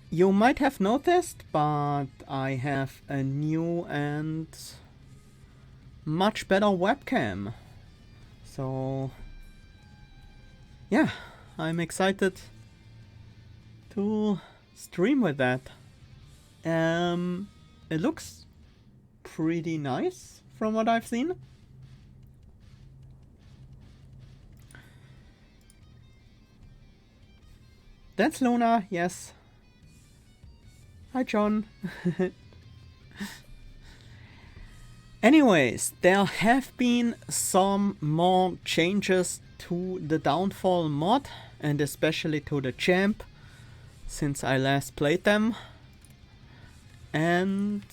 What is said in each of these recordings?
You might have noticed, but I have a new and much better webcam. So, yeah, I'm excited to stream with that. It looks pretty nice from what I've seen. That's Luna, yes. Hi, John. Anyways, there have been some more changes to the Downfall mod, and especially to the champ, since I last played them. And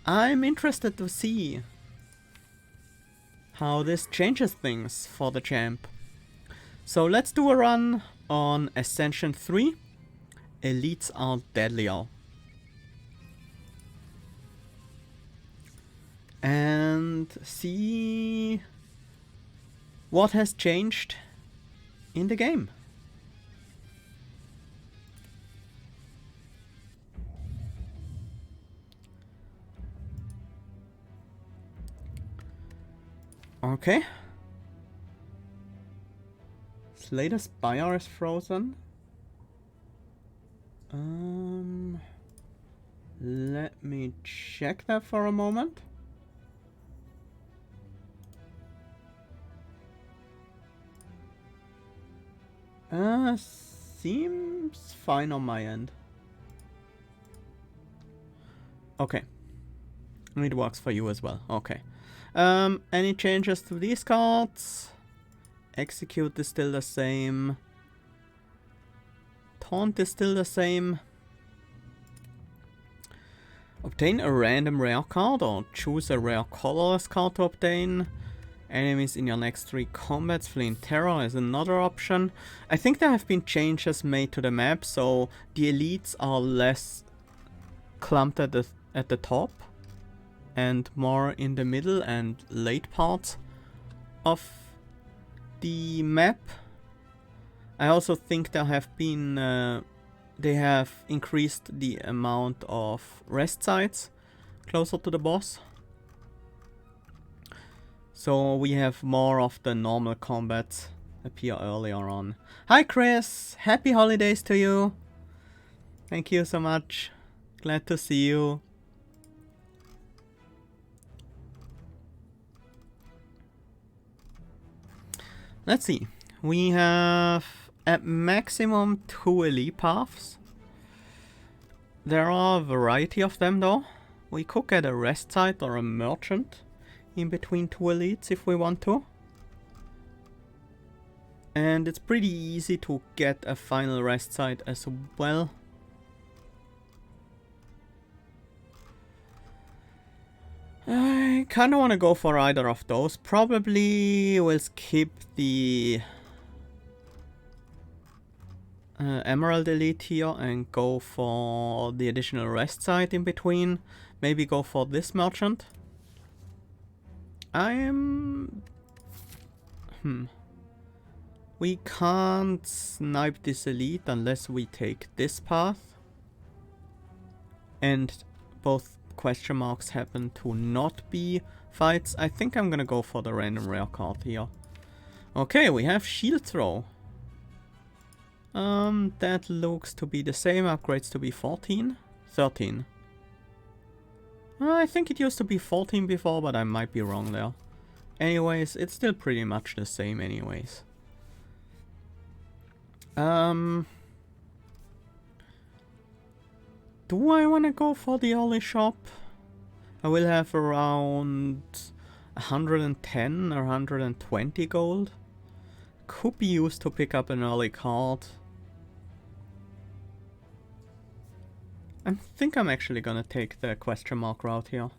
I'm interested to see how this changes things for the champ. So let's do a run on Ascension 3. Elites are deadlier. And see what has changed in the game. Okay. Slater Spire is frozen. Let me check that for a moment. Seems fine on my end. Okay. It works for you as well. Okay. Any changes to these cards? Execute is still the same. Taunt is still the same. Obtain a random rare card or choose a rare colorless card to obtain. Enemies in your next 3 combats flee in terror is another option. I think there have been changes made to the map, so the elites are less clumped at the top and more in the middle and late parts of the map. I also think there have been they have increased the amount of rest sites closer to the boss. So we have more of the normal combats appear earlier on. Hi Chris! Happy holidays to you! Thank you so much. Glad to see you. Let's see. We have at maximum 2 elite paths. There are a variety of them though. We could get a rest site or a merchant in between 2 elites if we want to. And it's pretty easy to get a final rest site as well. I kinda wanna go for either of those. Probably will skip the Emerald Elite here and go for the additional rest site in between. Maybe go for this merchant. We can't snipe this elite unless we take this path. And both question marks happen to not be fights. I think I'm gonna go for the random rare card here. Okay, we have shield throw. That looks to be the same. Upgrades to be 14? 13. I think it used to be 14 before, but I might be wrong there. Anyways, it's still pretty much the same anyways. Do I want to go for the early shop? I will have around 110 or 120 gold. Could be used to pick up an early card. I think I'm actually gonna take the question mark route here.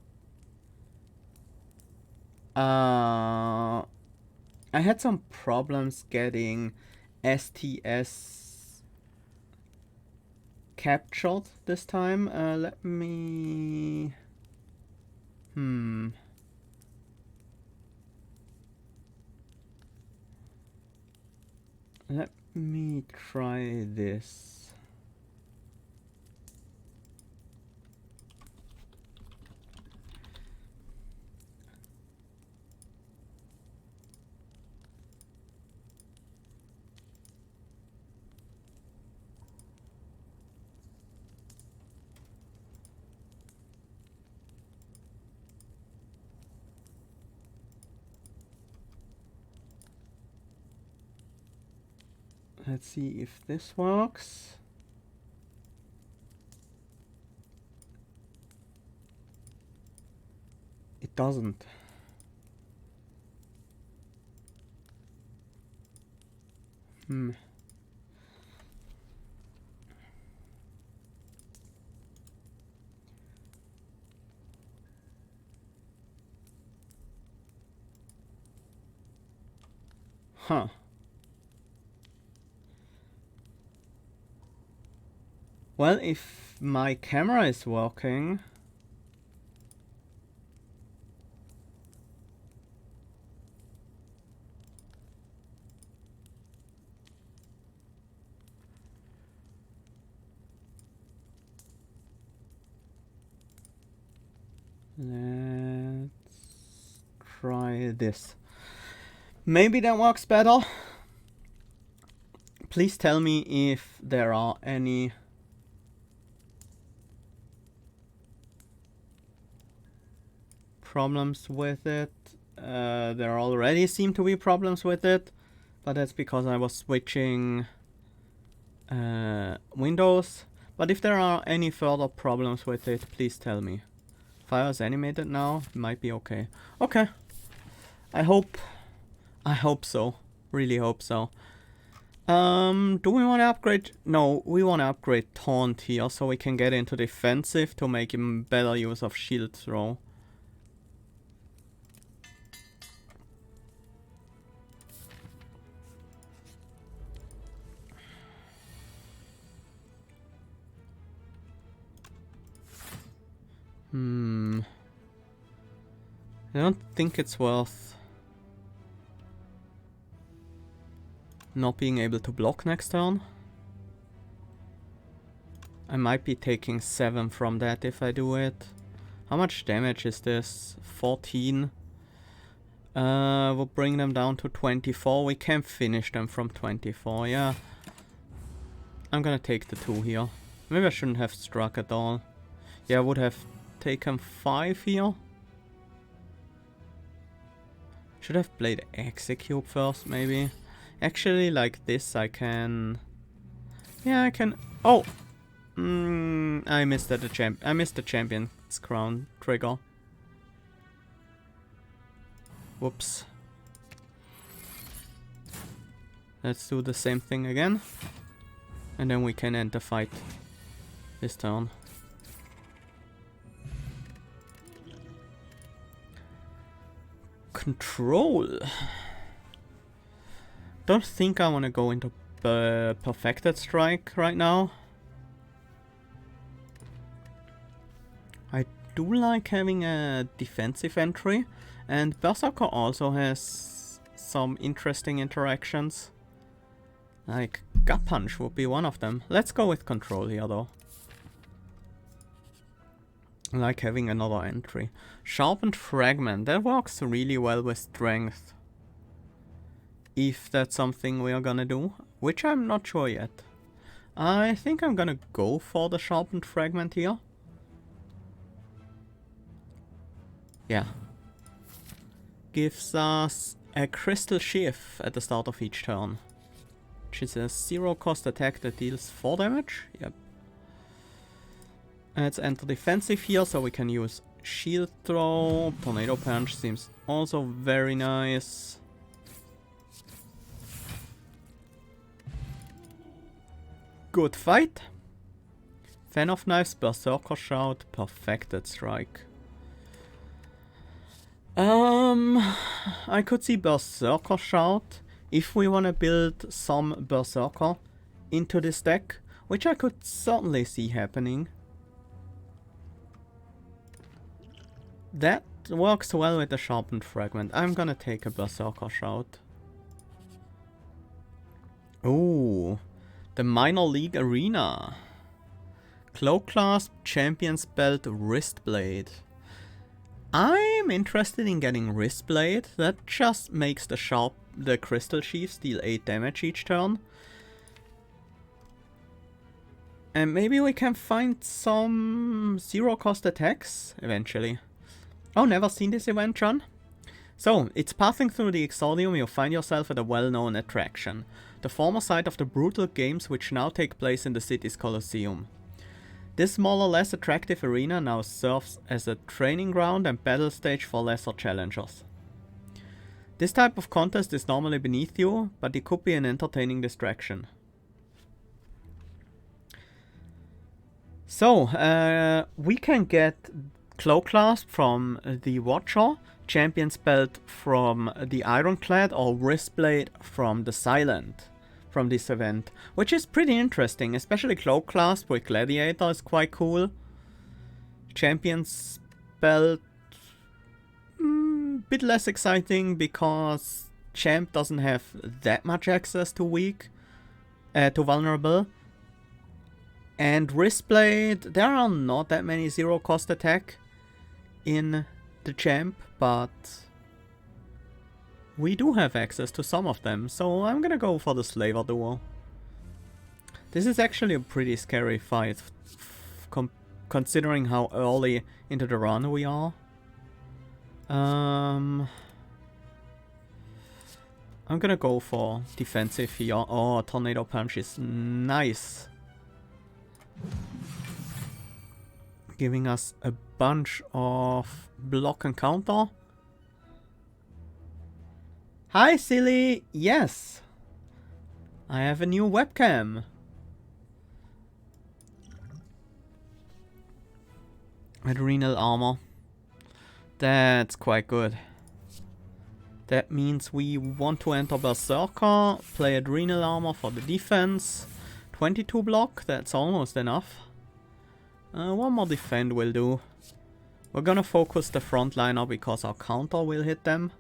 I had some problems getting STS captured this time. Let me... Let me try this. Let's see if this works. It doesn't. Huh. Well, if my camera is working... Let's try this. Maybe that works better. Please tell me if there are any problems with it. There already seem to be problems with it, but that's because I was switching windows. But if there are any further problems with it, please tell me. Fire is animated now, might be okay. Okay. I hope so. Really hope so. Do we want to upgrade? No, we want to upgrade Taunt here so we can get into defensive to make him better use of shield throw. I don't think it's worth not being able to block next turn. I might be taking 7 from that if I do it. How much damage is this? 14. We'll bring them down to 24. We can finish them from 24, yeah. I'm gonna take the 2 here. Maybe I shouldn't have struck at all. Yeah, I would have taken 5 here. Should have played Execute first, maybe. Actually, like this, I can... Yeah, I can... Oh! I missed I missed the champion's crown trigger. Whoops. Let's do the same thing again. And then we can end the fight this turn. Control. Don't think I want to go into Perfected Strike right now. I do like having a defensive entry, and Berserker also has some interesting interactions. Like Gut Punch would be one of them. Let's go with Control here though. I like having another entry. Sharpened Fragment, that works really well with Strength. If that's something we are gonna do, which I'm not sure yet. I think I'm gonna go for the Sharpened Fragment here. Yeah. Gives us a Crystal Sheath at the start of each turn. Which is a 0 cost attack that deals 4 damage. Yep. Let's enter defensive here so we can use Shield Throw. Tornado Punch seems also very nice. Good fight. Fan of Knives, Berserker Shout, Perfected Strike. I could see Berserker Shout if we want to build some Berserker into this deck, which I could certainly see happening. That works well with the Sharpened Fragment. I'm gonna take a Berserker Shout. Ooh, the Minor League Arena. Cloak Clasp, Champion's Belt, Wristblade. I'm interested in getting Wristblade. That just makes the Crystal Sheaths deal 8 damage each turn. And maybe we can find some 0 cost attacks eventually. Oh, never seen this event, John? So, it's passing through the Exordium, you find yourself at a well-known attraction. The former site of the brutal games which now take place in the city's Colosseum. This more or less attractive arena now serves as a training ground and battle stage for lesser challengers. This type of contest is normally beneath you, but it could be an entertaining distraction. So, we can get Cloak Clasp from the Watcher, Champion's Belt from the Ironclad, or Wristblade from the Silent from this event, which is pretty interesting, especially Cloak Clasp with Gladiator is quite cool. Champion's Belt, bit less exciting because Champ doesn't have that much access to weak, to vulnerable. And Wristblade, there are not that many zero cost attack in the Champ, but we do have access to some of them, so I'm gonna go for the Slaver duo. This is actually a pretty scary fight, considering how early into the run we are. I'm gonna go for defensive here. Oh, Tornado Punch is nice. Giving us a bunch of block and counter. Hi silly! Yes! I have a new webcam. Adrenal armor. That's quite good. That means we want to enter Berserker, play Adrenal armor for the defense. 22 block, that's almost enough. One more defend will do. We're gonna focus the frontliner because our counter will hit them.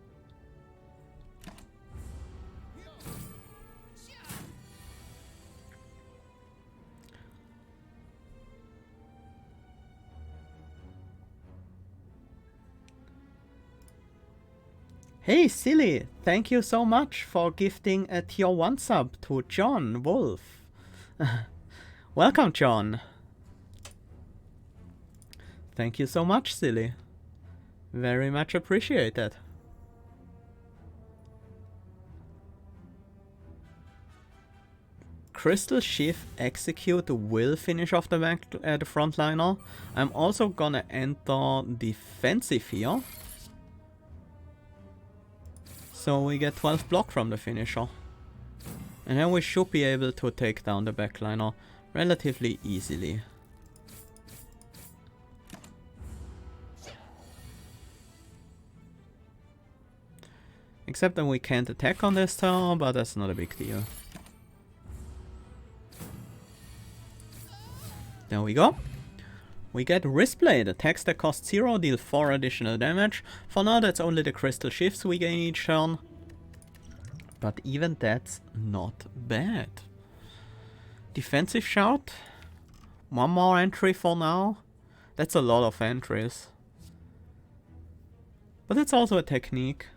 Hey silly, thank you so much for gifting a tier 1 sub to John Wolf. Welcome John. Thank you so much silly. Very much appreciated. Crystal Shift Execute will finish off the frontliner. I'm also gonna enter defensive here. So we get 12 block from the finisher. And then we should be able to take down the backliner relatively easily. Except that we can't attack on this turn, but that's not a big deal. There we go. We get Wristblade, attacks that cost 0, deal 4 additional damage. For now that's only the crystal shifts we gain each turn. But even that's not bad. Defensive shout. One more entry for now. That's a lot of entries. But it's also a technique.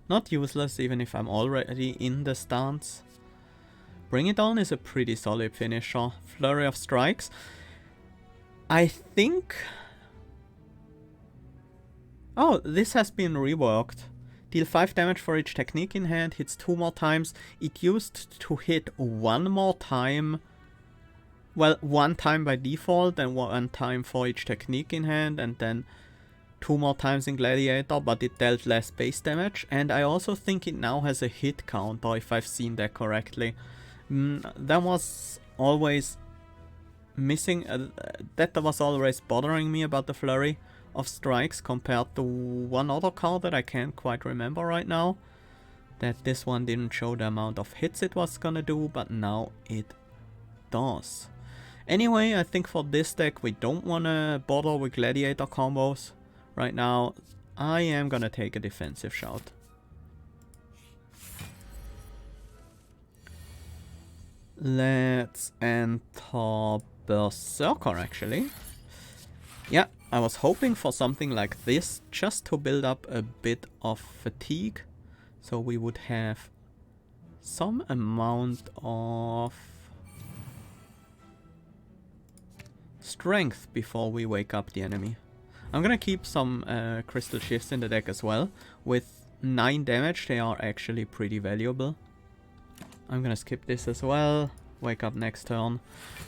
Not useless even if I'm already in the stance. Bring It On is a pretty solid finisher. Flurry of Strikes. I think... Oh, this has been reworked. Deal 5 damage for each technique in hand, hits 2 more times. It used to hit 1 more time. Well, 1 time by default and 1 time for each technique in hand, and then 2 more times in Gladiator, but it dealt less base damage. And I also think it now has a hit counter, if I've seen that correctly. That was always missing, that was always bothering me about the Flurry of Strikes compared to one other card that I can't quite remember right now. That this one didn't show the amount of hits it was gonna do, but now it does. Anyway, I think for this deck we don't wanna bother with Gladiator combos right now. I am gonna take a defensive shout. Let's enter Berserker actually. Yeah, I was hoping for something like this just to build up a bit of fatigue. So we would have some amount of strength before we wake up the enemy. I'm gonna keep some crystal shifts in the deck as well. With 9 damage, they are actually pretty valuable. I'm gonna skip this as well. Wake up next turn.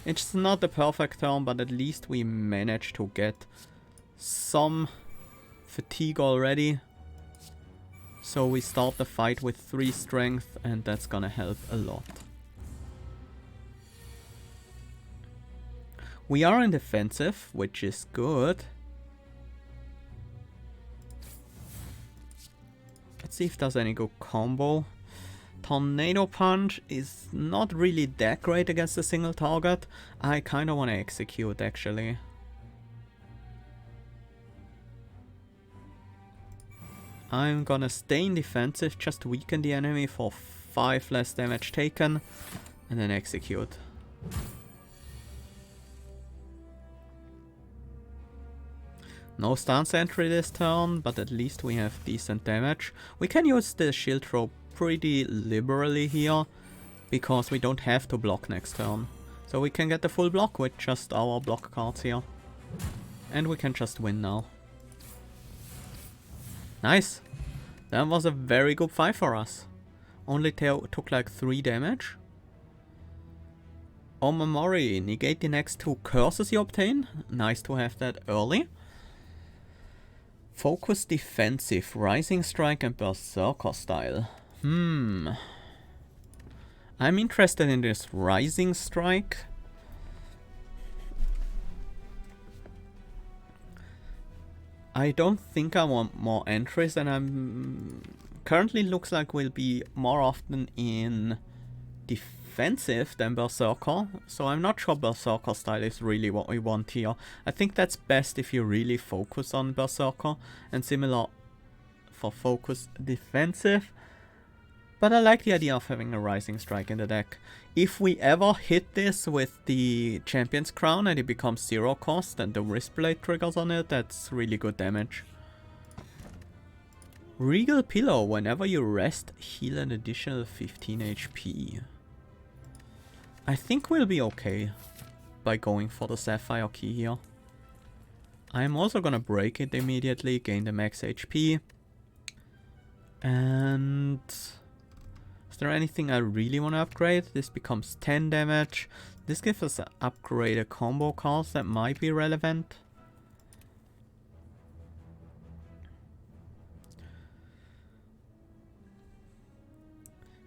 It's not the perfect turn, but at least we managed to get some fatigue already. So we start the fight with 3 strength, and that's gonna help a lot. We are in defensive, which is good. Let's see if there's any good combo. Tornado Punch is not really that great against a single target. I kinda wanna execute actually. I'm gonna stay in defensive, just weaken the enemy for 5 less damage taken, and then execute. No stance entry this turn, but at least we have decent damage. We can use the shield throw pretty liberally here, because we don't have to block next turn. So we can get the full block with just our block cards here. And we can just win now. Nice! That was a very good fight for us. Only took like 3 damage. Omamori, negate the next 2 curses you obtain. Nice to have that early. Focus defensive, Rising Strike and Berserker style. I'm interested in this Rising Strike. I don't think I want more entries, and I'm currently looks like we'll be more often in defensive than Berserker, so I'm not sure Berserker style is really what we want here. I think that's best if you really focus on Berserker, and similar for focus defensive. But I like the idea of having a Rising Strike in the deck. If we ever hit this with the Champion's Crown and it becomes 0 cost and the Wristblade triggers on it, that's really good damage. Regal Pillow, whenever you rest, heal an additional 15 HP. I think we'll be okay by going for the Sapphire Key here. I'm also gonna break it immediately, gain the max HP. And... is there anything I really want to upgrade? This becomes 10 damage. This gives us upgraded combo cards that might be relevant.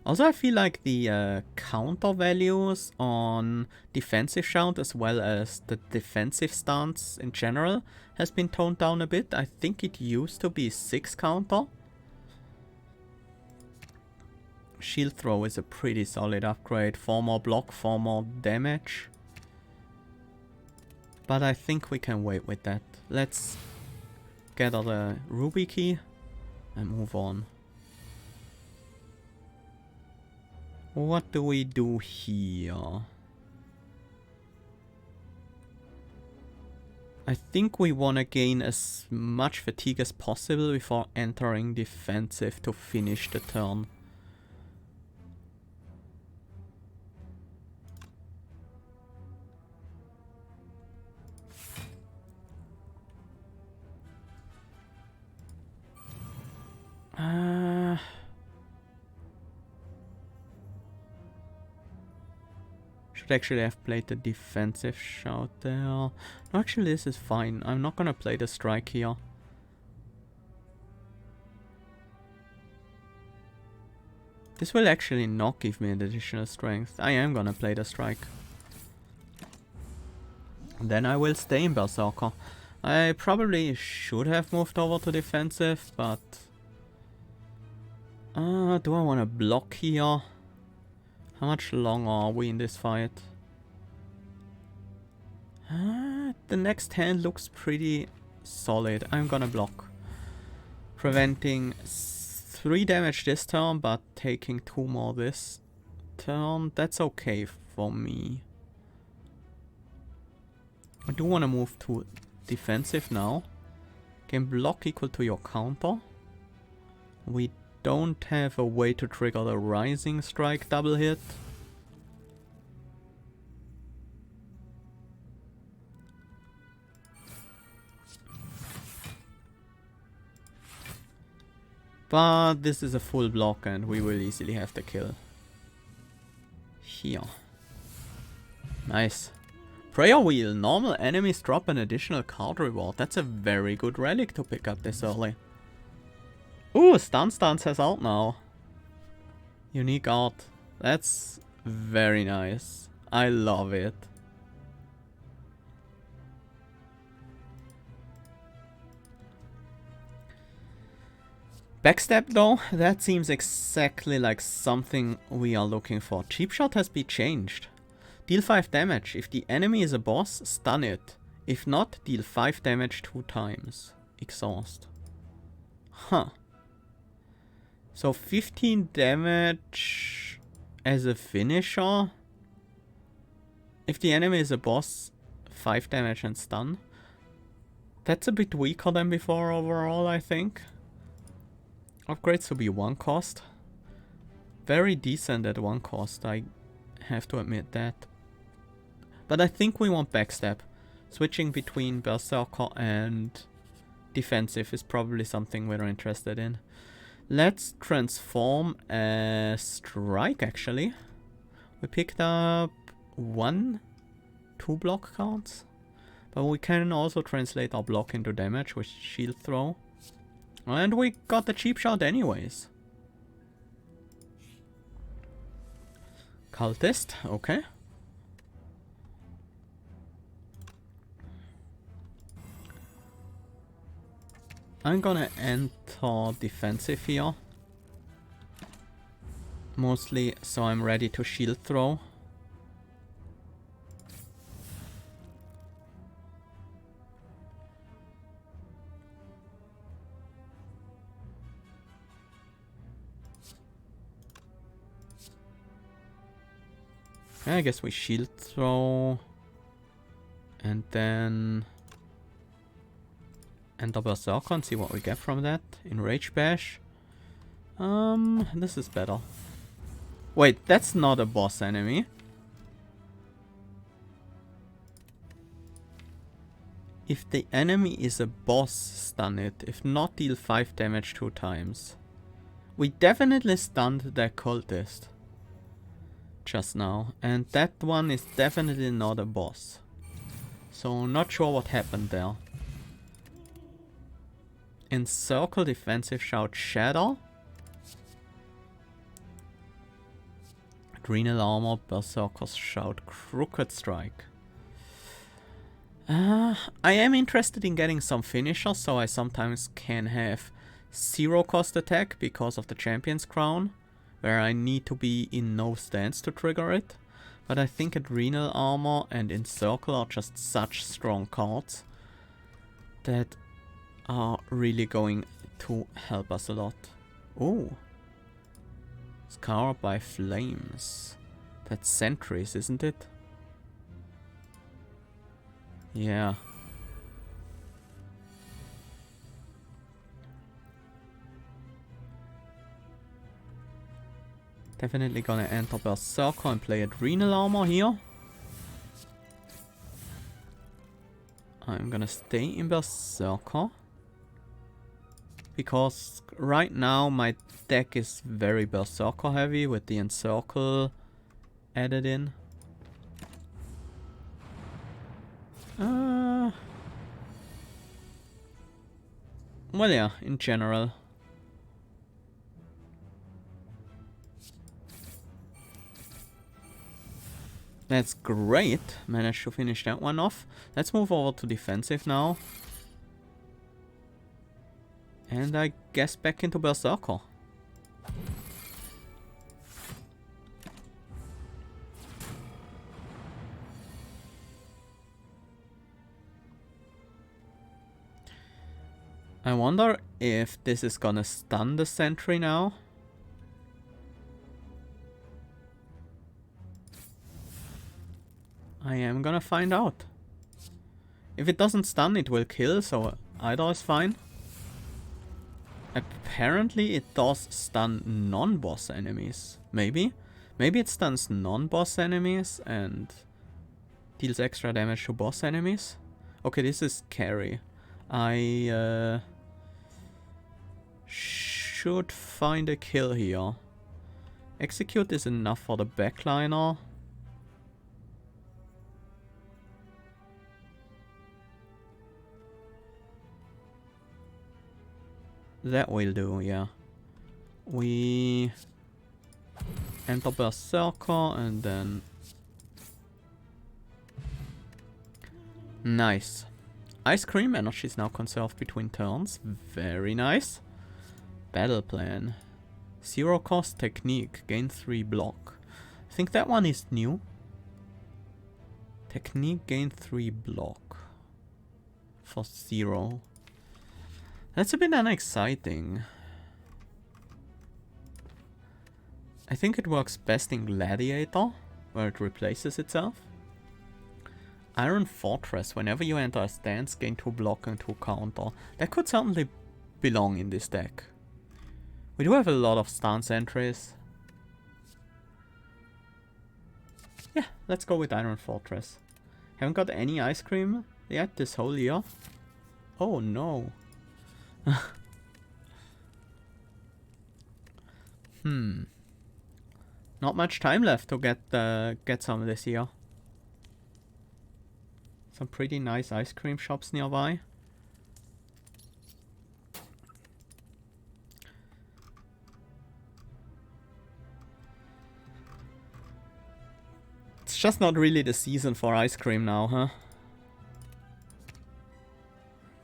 Also, I feel like the counter values on defensive shout as well as the defensive stance in general has been toned down a bit. I think it used to be 6 counter. Shield Throw is a pretty solid upgrade. 4 more block, 4 more damage. But I think we can wait with that. Let's gather the Ruby Key and move on. What do we do here? I think we want to gain as much fatigue as possible before entering defensive to finish the turn. Should actually have played the defensive shout there. No, actually this is fine. I'm not gonna play the strike here. This will actually not give me an additional strength. I am gonna play the strike. Then I will stay in Berserker. I probably should have moved over to defensive, but... do I want to block here? How much longer are we in this fight? The next hand looks pretty solid. I'm gonna block. Preventing 3 damage this turn, but taking 2 more this turn. That's okay for me. I do want to move to defensive now. Can block equal to your counter. We don't have a way to trigger the Rising Strike double hit. But this is a full block and we will easily have the kill. Here. Nice. Prayer Wheel. Normal enemies drop an additional card reward. That's a very good relic to pick up this early. Ooh, Stance has out now. Unique art. That's very nice. I love it. Backstab though, that seems exactly like something we are looking for. Cheap Shot has been changed. Deal 5 damage. If the enemy is a boss, stun it. If not, deal 5 damage 2 times. Exhaust. Huh. So 15 damage as a finisher. If the enemy is a boss, 5 damage and stun. That's a bit weaker than before overall, I think. Upgrades to be 1 cost. Very decent at 1 cost, I have to admit that. But I think we want backstab. Switching between Berserker and defensive is probably something we're interested in. Let's transform a strike actually. We picked up 2 block cards. But we can also translate our block into damage with shield throw. And we got the cheap shot anyways. Cultist, okay. I'm gonna enter defensive here. Mostly so I'm ready to shield throw. I guess we shield throw and then enter Berserker and see what we get from that. Enrage Bash. This is better. Wait, that's not a boss enemy. If the enemy is a boss, stun it. If not, deal 5 damage 2 times. We definitely stunned the cultist just now, and that one is definitely not a boss. So not sure what happened there. Encircle defensive shout Shadow. Adrenal armor berserker's shout crooked strike. I am interested in getting some finishers, so I sometimes can have 0 cost attack because of the champion's crown, where I need to be in no stance to trigger it. But I think Adrenal Armor and Encircle are just such strong cards that are really going to help us a lot. Oh, Scar by Flames. That's Sentries, isn't it? Yeah. Definitely gonna enter Berserker and play Adrenal Armor here. I'm gonna stay in Berserker. Because right now my deck is very Berserker heavy with the Encircle added in. Well, yeah, in general. That's great. Managed to finish that one off. Let's move over to defensive now. And I guess back into Berserker. I wonder if this is gonna stun the sentry now. I am gonna find out. If it doesn't stun, it will kill, so either is fine. Apparently it does stun non-boss enemies. Maybe? Maybe it stuns non-boss enemies and deals extra damage to boss enemies. Okay, this is scary. should find a kill here. Execute is enough for the backliner. That will do, yeah. We enter Berserker and then... Nice. Ice Cream energy is now conserved between turns. Very nice. Battle Plan. Zero cost technique. Gain 3 block. I think that one is new. Technique gain 3 block. For 0. That's a bit unexciting. I think it works best in Gladiator, where it replaces itself. Iron Fortress, whenever you enter a stance, gain 2 block and 2 counter. That could certainly belong in this deck. We do have a lot of stance entries. Yeah, let's go with Iron Fortress. Haven't got any Ice Cream yet this whole year. Oh no. Not much time left to get some this year. Some pretty nice ice cream shops nearby. It's just not really the season for ice cream now, huh?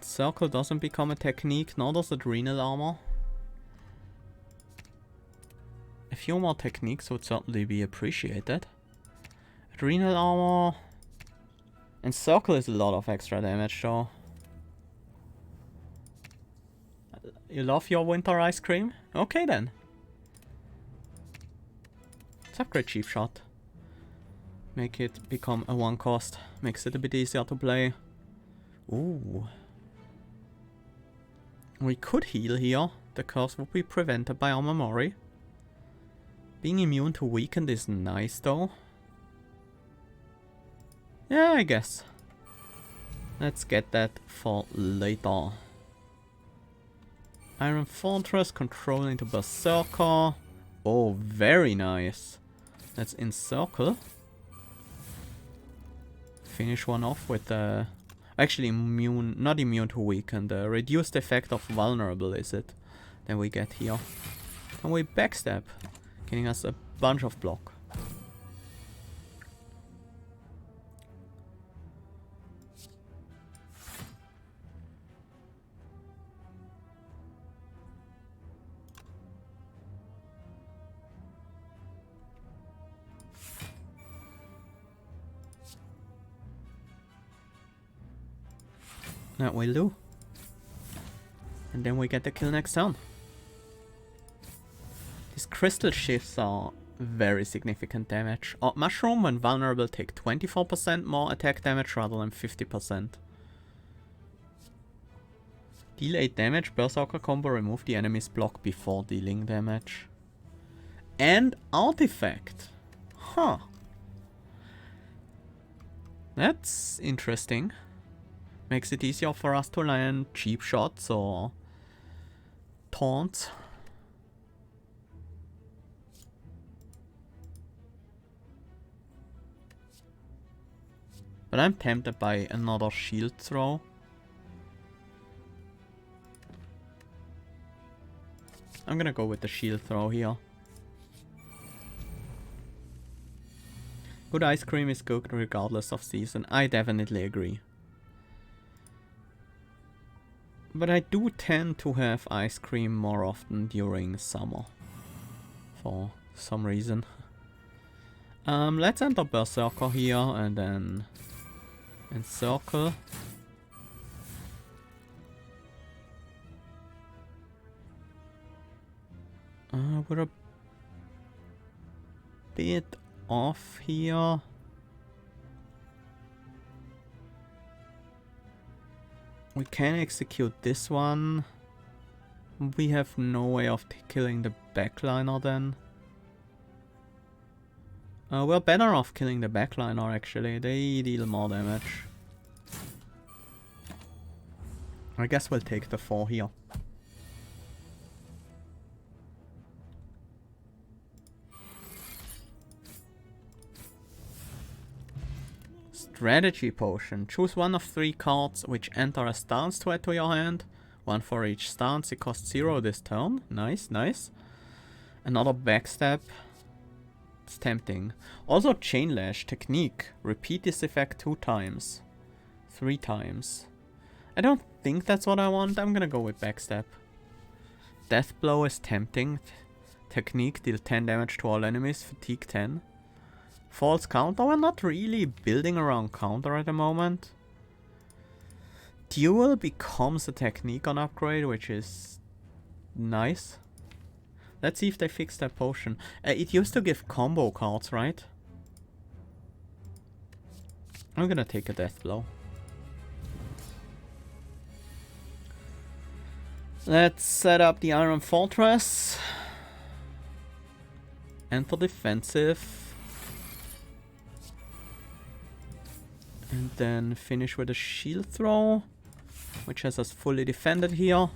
Circle doesn't become a technique, nor does Adrenal Armor. A few more techniques would certainly be appreciated. Adrenal Armor... And Circle is a lot of extra damage though. You love your winter ice cream? Okay then. Let's upgrade Chief Shot. Make it become a 1 cost. Makes it a bit easier to play. Ooh. We could heal here. The curse would be prevented by Armor Mori. Being immune to weakened is nice though. Yeah, I guess. Let's get that for later. Iron Fortress, control into Berserker. Oh, very nice. Let's encircle. Finish one off with actually immune, not immune to weakened. Reduced effect of vulnerable is it? Then we get here. And we backstab, getting us a bunch of block. That will do. And then we get the kill next turn. These crystal shifts are very significant damage. Mushroom when vulnerable take 24% more attack damage rather than 50%. Deal 8 damage, Berserker combo, remove the enemy's block before dealing damage. And Artifact. Huh. That's interesting. Makes it easier for us to land cheap shots or taunts. But I'm tempted by another shield throw. I'm gonna go with the shield throw here. Good ice cream is good regardless of season. I definitely agree. But I do tend to have ice cream more often during summer. For some reason. Let's enter Berserker here and then encircle. We're a bit off here. We can execute this one. We have no way of killing the backliner then. We're better off killing the backliner actually. They deal more damage. I guess we'll take the 4 here. Strategy Potion. Choose one of 3 cards which enter a stance to add to your hand. One for each stance. It costs 0 this turn. Nice, nice. Another Backstab. It's tempting. Also Chain Lash. Technique. Repeat this effect 2 times. 3 times. I don't think that's what I want. I'm gonna go with Backstab. Death Blow is tempting. Technique. Deal 10 damage to all enemies. Fatigue 10. False counter. We're not really building around counter at the moment. Duel becomes a technique on upgrade, which is nice. Let's see if they fix that potion. It used to give combo cards, right? I'm gonna take a Death Blow. Let's set up the Iron Fortress. Enter defensive. And then finish with a shield throw, which has us fully defended here.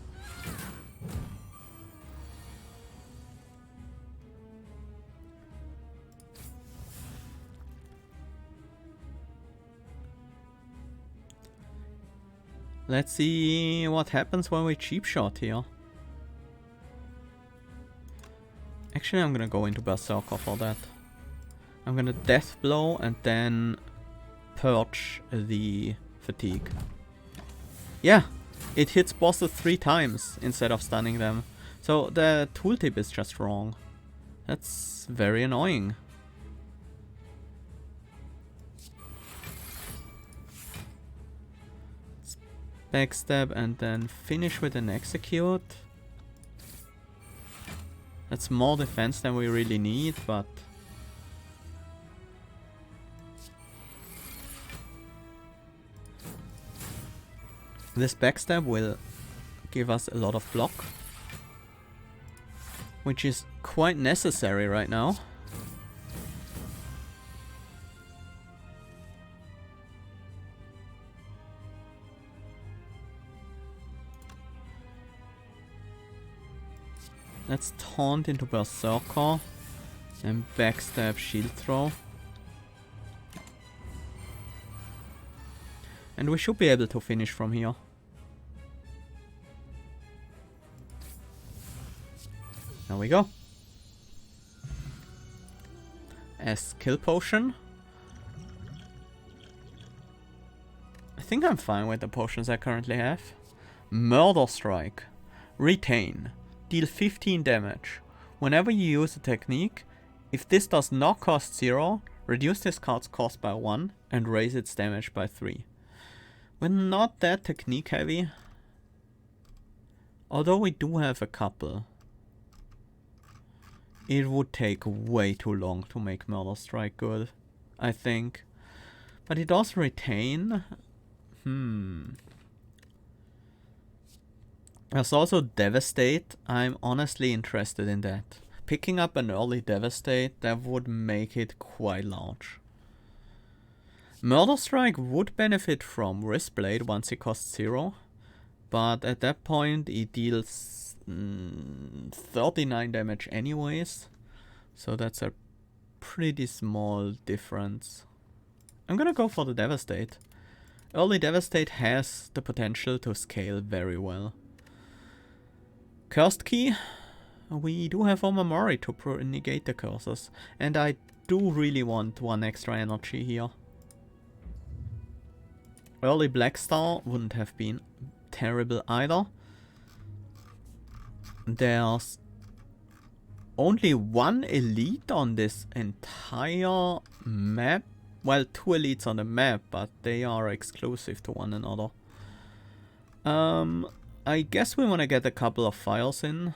Let's see what happens when we cheap shot here. Actually, I'm gonna go into Berserker for that. I'm gonna Death Blow and then purge the fatigue. Yeah, it hits bosses 3 times instead of stunning them. So the tooltip is just wrong. That's very annoying. Let's backstab and then finish with an execute. That's more defense than we really need, but this backstab will give us a lot of block, which is quite necessary right now. Let's taunt into Berserker and backstab shield throw. And we should be able to finish from here. There we go. A skill potion. I think I'm fine with the potions I currently have. Murder Strike. Retain. Deal 15 damage. Whenever you use a technique, if this does not cost 0, reduce this card's cost by 1 and raise its damage by 3. We're not that technique heavy. Although we do have a couple. It would take way too long to make Murder Strike good, I think. But it does retain. There's also Devastate. I'm honestly interested in that. Picking up an early Devastate, that would make it quite large. Murder Strike would benefit from Wristblade once it costs 0. But at that point it deals 39 damage anyways. So that's a pretty small difference. I'm gonna go for the Devastate. Early Devastate has the potential to scale very well. Cursed Key. We do have Omamori to negate the curses. And I do really want 1 extra energy here. Early Black Star wouldn't have been terrible either. There's only 1 elite on this entire map. Well, 2 elites on the map, but they are exclusive to one another. I guess we want to get a couple of files in.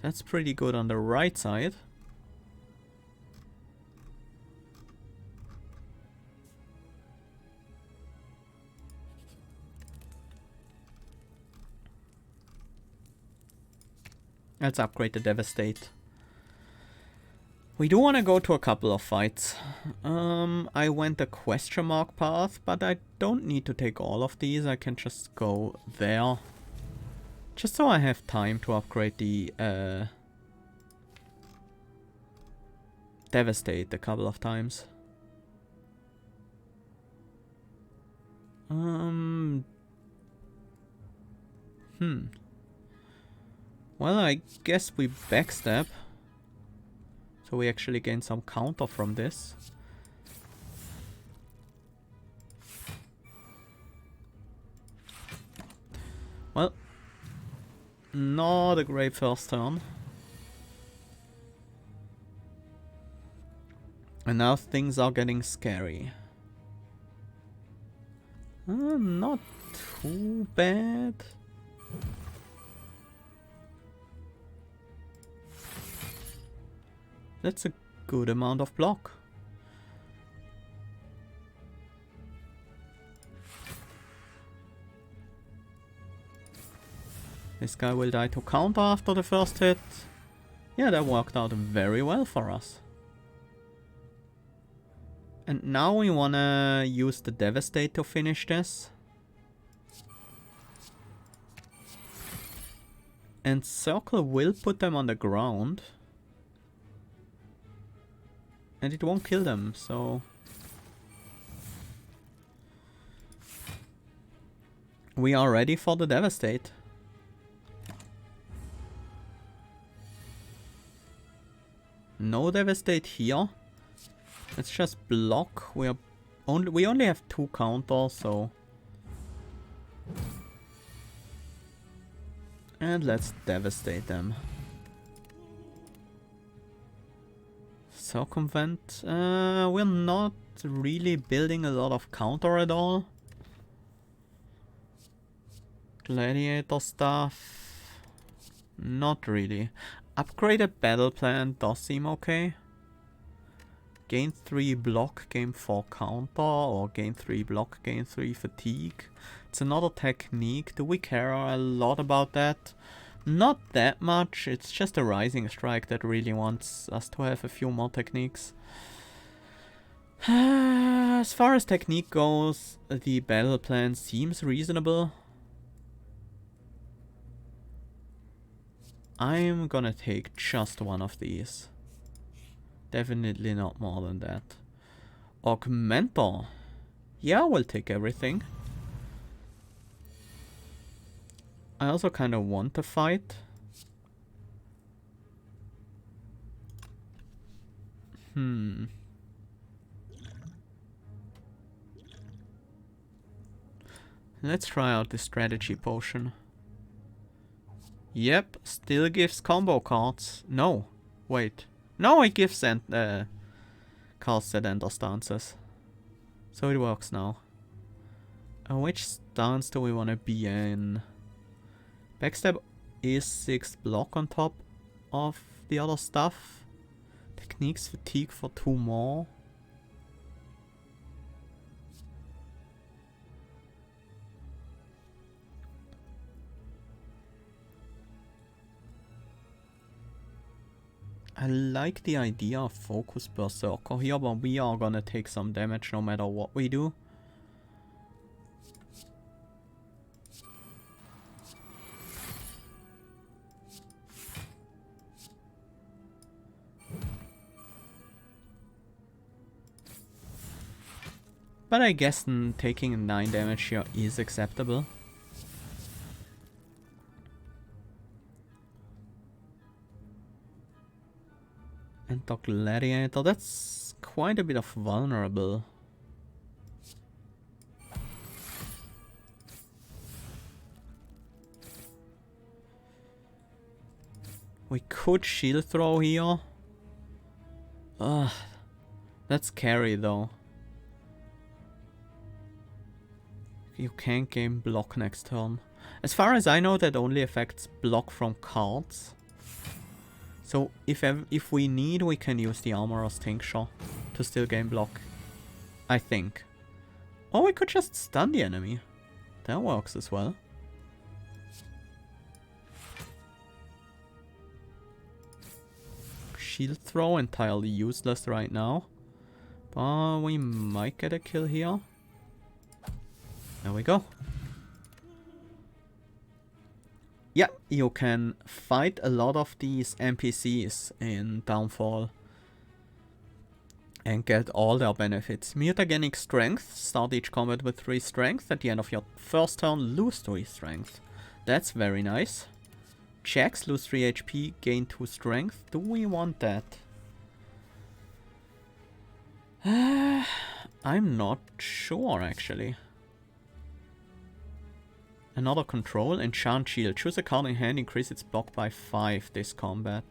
That's pretty good on the right side. Let's upgrade the Devastate. We do want to go to a couple of fights. I went the question mark path, but I don't need to take all of these. I can just go there. Just so I have time to upgrade the Devastate a couple of times. Hmm. Well, I guess we backstab. So we actually gain some counter from this. Well, not a great first turn. And now things are getting scary. Not too bad. That's a good amount of block. This guy will die to counter after the first hit. Yeah, that worked out very well for us. And now we wanna use the Devastate to finish this. And Circle will put them on the ground. And it won't kill them, so... we are ready for the Devastate. No Devastate here. Let's just block. We only have 2 counters, so... and let's Devastate them. Circumvent. We're not really building a lot of counter at all. Gladiator stuff. Not really. Upgraded battle plan does seem okay. Gain 3 block, gain 4 counter, or gain 3 block, gain 3 fatigue. It's another technique. Do we care a lot about that? Not that much. It's just a Rising Strike that really wants us to have a few more techniques. As far as technique goes, the battle plan seems reasonable. I'm gonna take just one of these. Definitely not more than that. Augmentor. Yeah, we'll take everything. I also kind of want to fight. Let's try out the strategy potion. Yep, still gives combo cards. No, wait. No, it gives cards that enter stances. So it works now. Which stance do we want to be in? Backstab is 6 block on top of the other stuff. Techniques fatigue for 2 more. I like the idea of Focus Berserker here, but we are gonna take some damage no matter what we do. But I guess taking 9 damage here is acceptable. And the Gladiator, that's quite a bit of vulnerable. We could shield throw here. Ugh, that's scary though. You can't gain block next turn. As far as I know, that only affects block from cards. So if we need, we can use the Armorer's Tincture to still gain block. I think. Or we could just stun the enemy. That works as well. Shield throw entirely useless right now. But we might get a kill here. There we go. Yeah, you can fight a lot of these NPCs in Downfall. and get all their benefits. Mutagenic strength, start each combat with 3 strength. At the end of your first turn, lose 3 strength. That's very nice. Checks, lose 3 HP, gain 2 strength. Do we want that? I'm not sure actually. Another control, enchant shield. Choose a card in hand, increase its block by 5 this combat.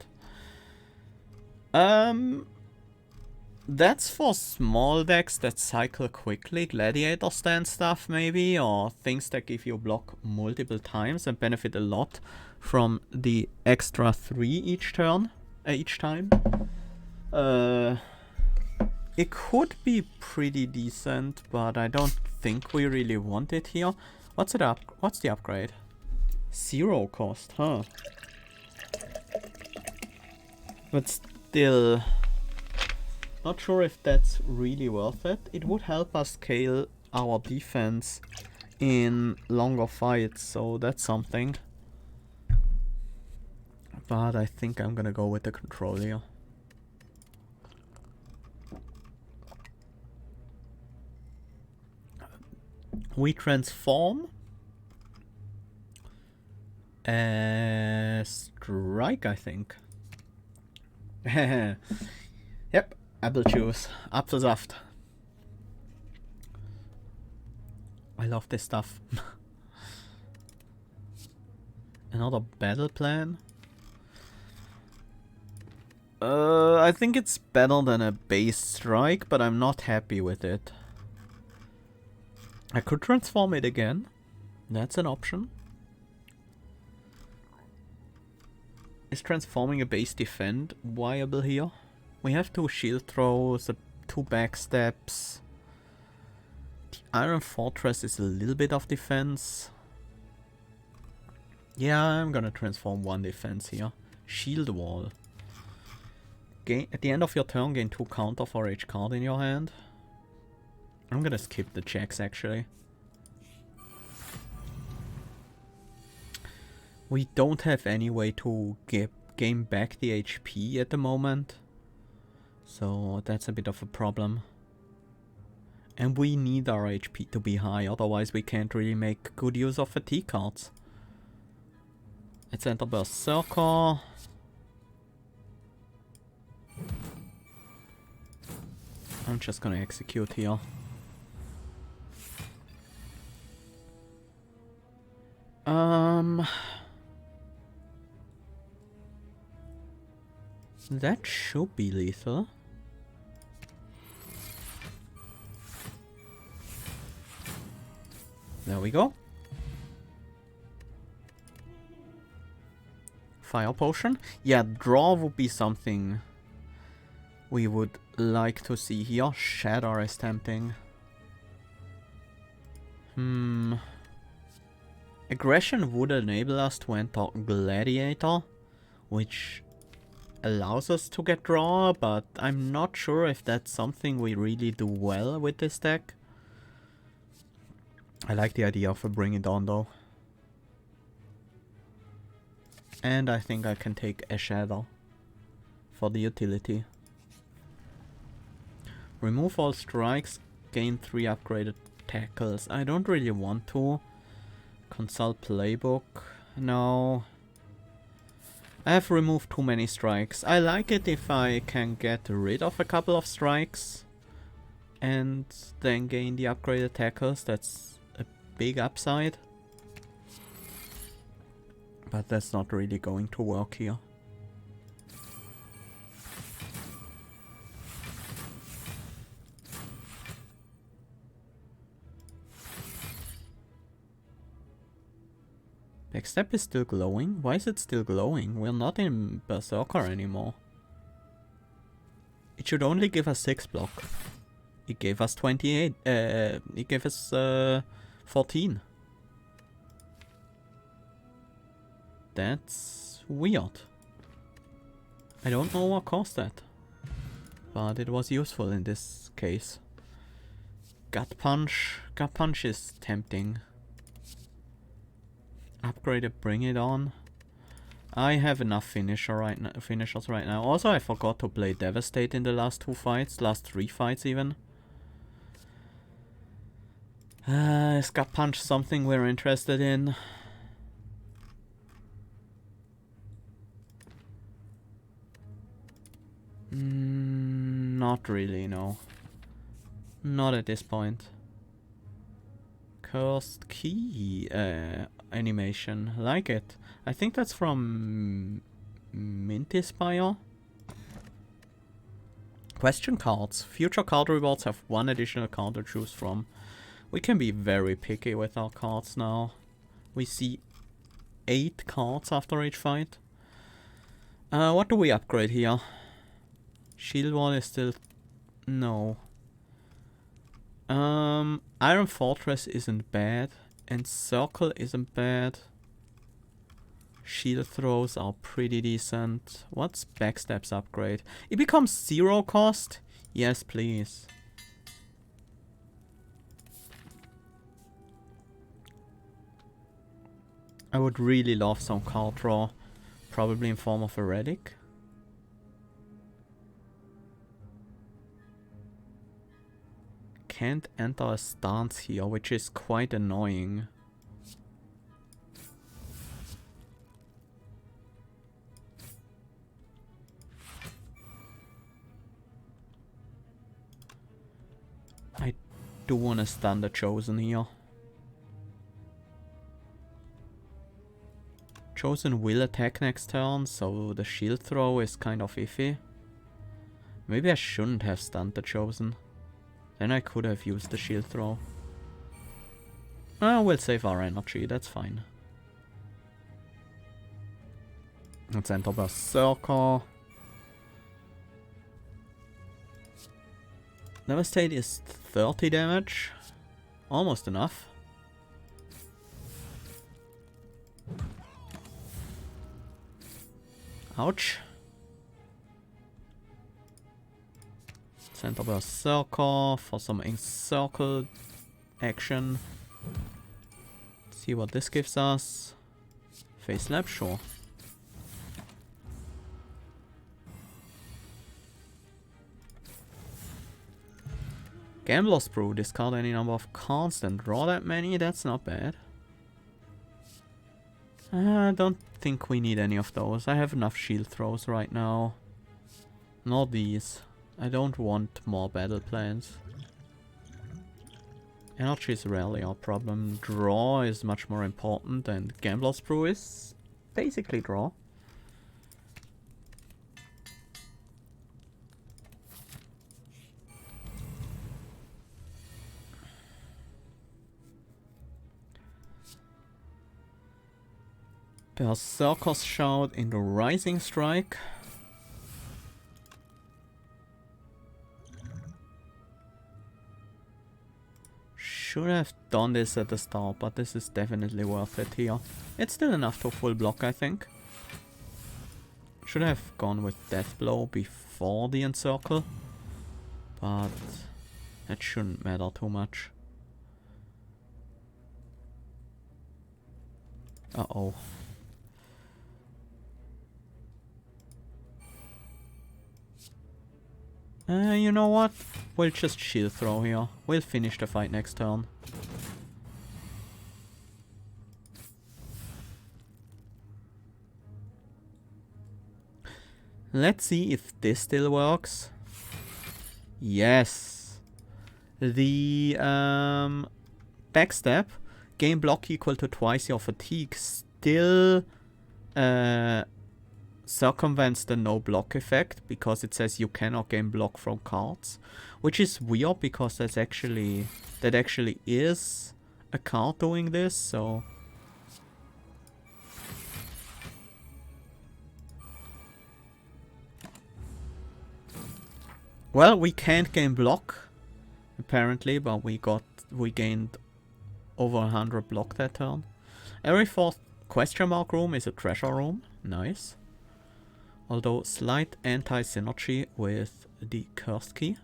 That's for small decks that cycle quickly, gladiator stand stuff maybe, or things that give you block multiple times and benefit a lot from the extra 3 each turn, each time. It could be pretty decent, but I don't think we really want it here. What's it up? What's the upgrade? 0 cost, huh? But still, not sure if that's really worth it. It would help us scale our defense in longer fights, so that's something. But I think I'm gonna go with the control here. We transform. Strike, I think. Yep, apple juice, Apfelsaft. I love this stuff. Another battle plan. I think it's better than a base strike, but I'm not happy with it. I could transform it again. That's an option. Is transforming a base defend viable here? We have 2 shield throws, 2 backsteps. The Iron Fortress is a little bit of defense. Yeah, I'm gonna transform 1 defense here. Shield wall. At the end of your turn, gain 2 counter for each card in your hand. I'm gonna skip the checks actually. We don't have any way to gain back the HP at the moment. So that's a bit of a problem. And we need our HP to be high, otherwise we can't really make good use of fatigue cards. Let's enter Berserker. I'm just gonna execute here. That should be lethal. There we go. Fire potion. Yeah, draw would be something we would like to see here. Shatter is tempting. Aggression would enable us to enter Gladiator, which allows us to get draw, but I'm not sure if that's something we really do well with this deck. I like the idea of a Bring It On though. And I think I can take a Shadow for the utility. Remove all strikes, gain 3 upgraded tackles. I don't really want to. Consult playbook. No. I have removed too many strikes. I like it if I can get rid of a couple of strikes and then gain the upgraded tackles. That's a big upside. But that's not really going to work here. Backstep is still glowing? Why is it still glowing? We're not in Berserker anymore. It should only give us 6 block. It gave us 28. It gave us 14. That's weird. I don't know what caused that. But it was useful in this case. Gut Punch. Gut Punch is tempting. Upgraded Bring It On. I have enough finishers right now. Also, I forgot to play Devastate in the last 2 fights, last 3 fights even. Is Gut Punch something we're interested in? Not really, no. Not at this point. Cursed Key animation. Like it. I think that's from Spire. Question cards. Future card rewards have 1 additional card to choose from. We can be very picky with our cards now. We see 8 cards after each fight. What do we upgrade here? Shield Wall is still... no. Iron Fortress isn't bad. Encircle isn't bad. Shield throws are pretty decent. What's Backstab's upgrade? It becomes 0 cost? Yes, please. I would really love some card draw. Probably in form of a relic. Can't enter a stance here, which is quite annoying. I do want to stun the Chosen here. Chosen will attack next turn, so the shield throw is kind of iffy. Maybe I shouldn't have stunned the Chosen. Then I could have used the shield throw. We'll save our energy, that's fine. Let's enter Berserker. Devastate is 30 damage. Almost enough. Ouch. Center Berserker for some encircle action. See what this gives us. Face slap, sure. Gambler's Brew, discard any number of cards, then draw that many, that's not bad. I don't think we need any of those. I have enough shield throws right now. Not these. I don't want more battle plans. Energy is rarely our problem. Draw is much more important, and Gambler's Brew is basically draw. Berserker's Shout into Rising Strike. Should have done this at the start, but this is definitely worth it here. It's still enough to full block, I think. Should have gone with Death Blow before the Encircle, but that shouldn't matter too much. Uh-oh. You know what? We'll just shield throw here. We'll finish the fight next turn. Let's see if this still works. Yes. The backstab, gain block equal to twice your fatigue, still circumvents the no block effect because it says you cannot gain block from cards, which is weird because that actually is a card doing this. So well, we can't gain block apparently, but we gained over 100 block that turn. Every fourth question mark room is a treasure room. Nice. Although slight anti-synergy with the Cursed Key.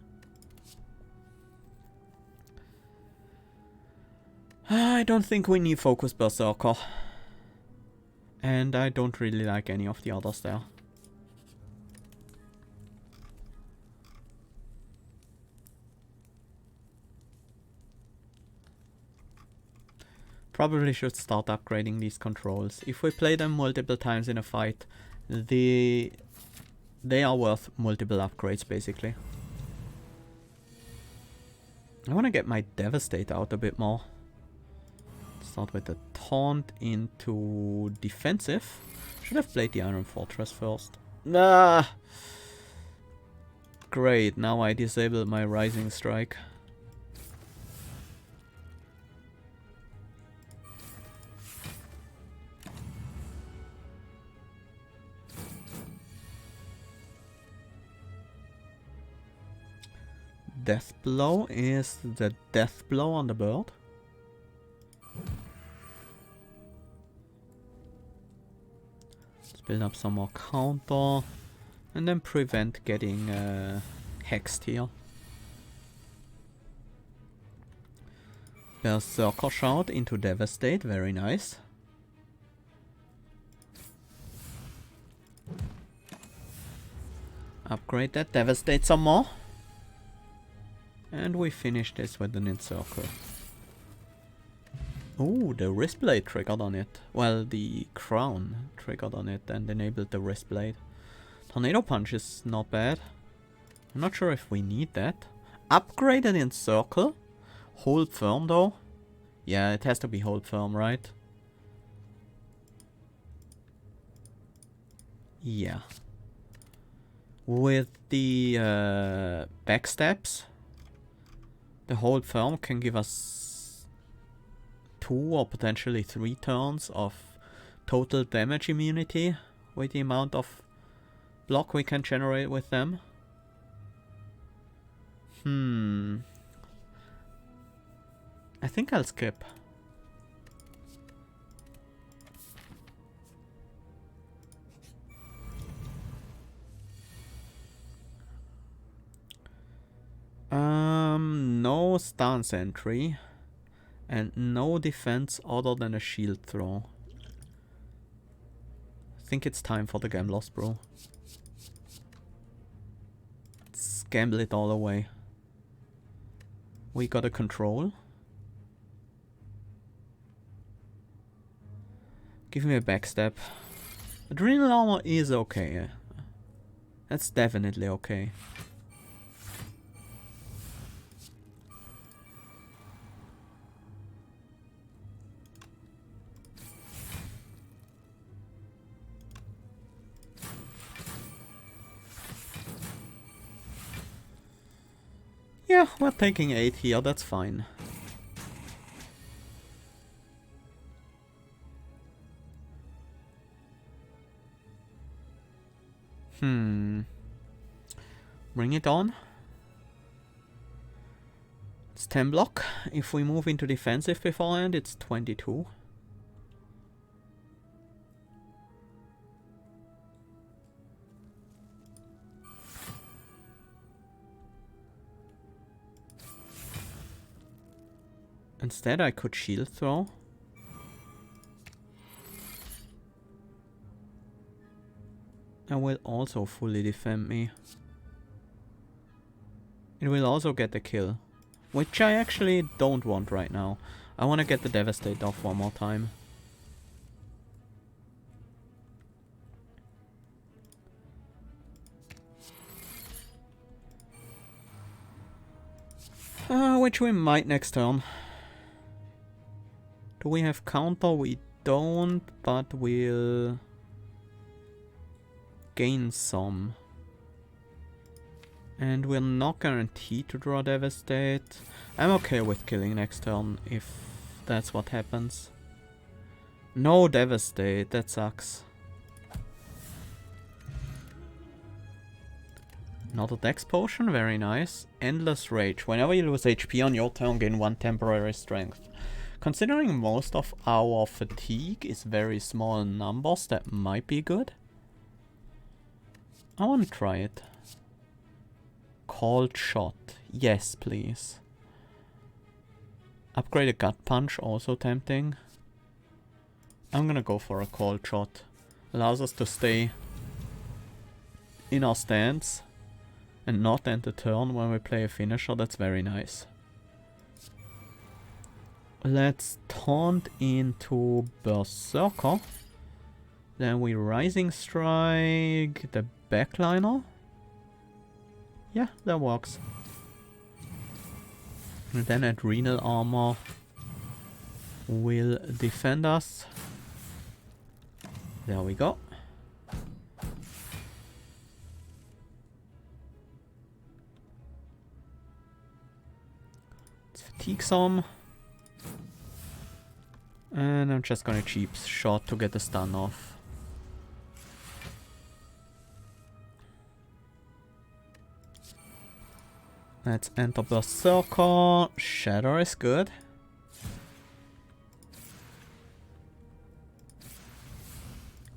I don't think we need Focus Berserker. And I don't really like any of the others there. Probably should start upgrading these controls. If we play them multiple times in a fight, they are worth multiple upgrades basically. I want to get my Devastate out a bit more. Start with the Taunt into defensive. Should have played the Iron Fortress first. Ah! Great, now I disabled my Rising Strike. Death Blow is the death blow on the bird. Let's build up some more counter and then prevent getting hexed here. Berserker Shout into Devastate, very nice. Upgrade that, Devastate some more. And we finish this with an Encircle. Ooh, the Wrist Blade triggered on it. Well, the Crown triggered on it and enabled the Wrist Blade. Tornado Punch is not bad. I'm not sure if we need that. Upgrade and Encircle. Hold firm though. Yeah, it has to be hold firm, right? Yeah. With the backstabs, the hold firm can give us 2 or potentially 3 turns of total damage immunity with the amount of block we can generate with them. I think I'll skip. No stance entry and no defense other than a shield throw. I think it's time for the Gambler's Brew. Let's gamble it all away. We got a control. Give me a backstab. Adrenal armor is okay. That's definitely okay. Yeah, we're taking 8 here, that's fine. Bring it on. It's 10 block. If we move into defensive beforehand, it's 22. Instead, I could shield throw. And will also fully defend me. It will also get the kill, which I actually don't want right now. I want to get the Devastate off one more time. Which we might next turn. Do we have counter? We don't, but we'll gain some. And we're not guaranteed to draw Devastate. I'm okay with killing next turn if that's what happens. No Devastate, that sucks. Another Dex Potion, very nice. Endless Rage. Whenever you lose HP on your turn, gain 1 temporary strength. Considering most of our fatigue is very small numbers, that might be good. I want to try it. Cold Shot. Yes, please. Upgrade a Gut Punch, also tempting. I'm gonna go for a cold shot. Allows us to stay in our stance and not end the turn when we play a finisher. That's very nice. Let's taunt into Berserker. Then we Rising Strike the backliner. Yeah, that works. And then Adrenal Armor will defend us. There we go. Let's fatigue some. And I'm just gonna cheap shot to get the stun off. Let's enter Berserker. Shatter is good.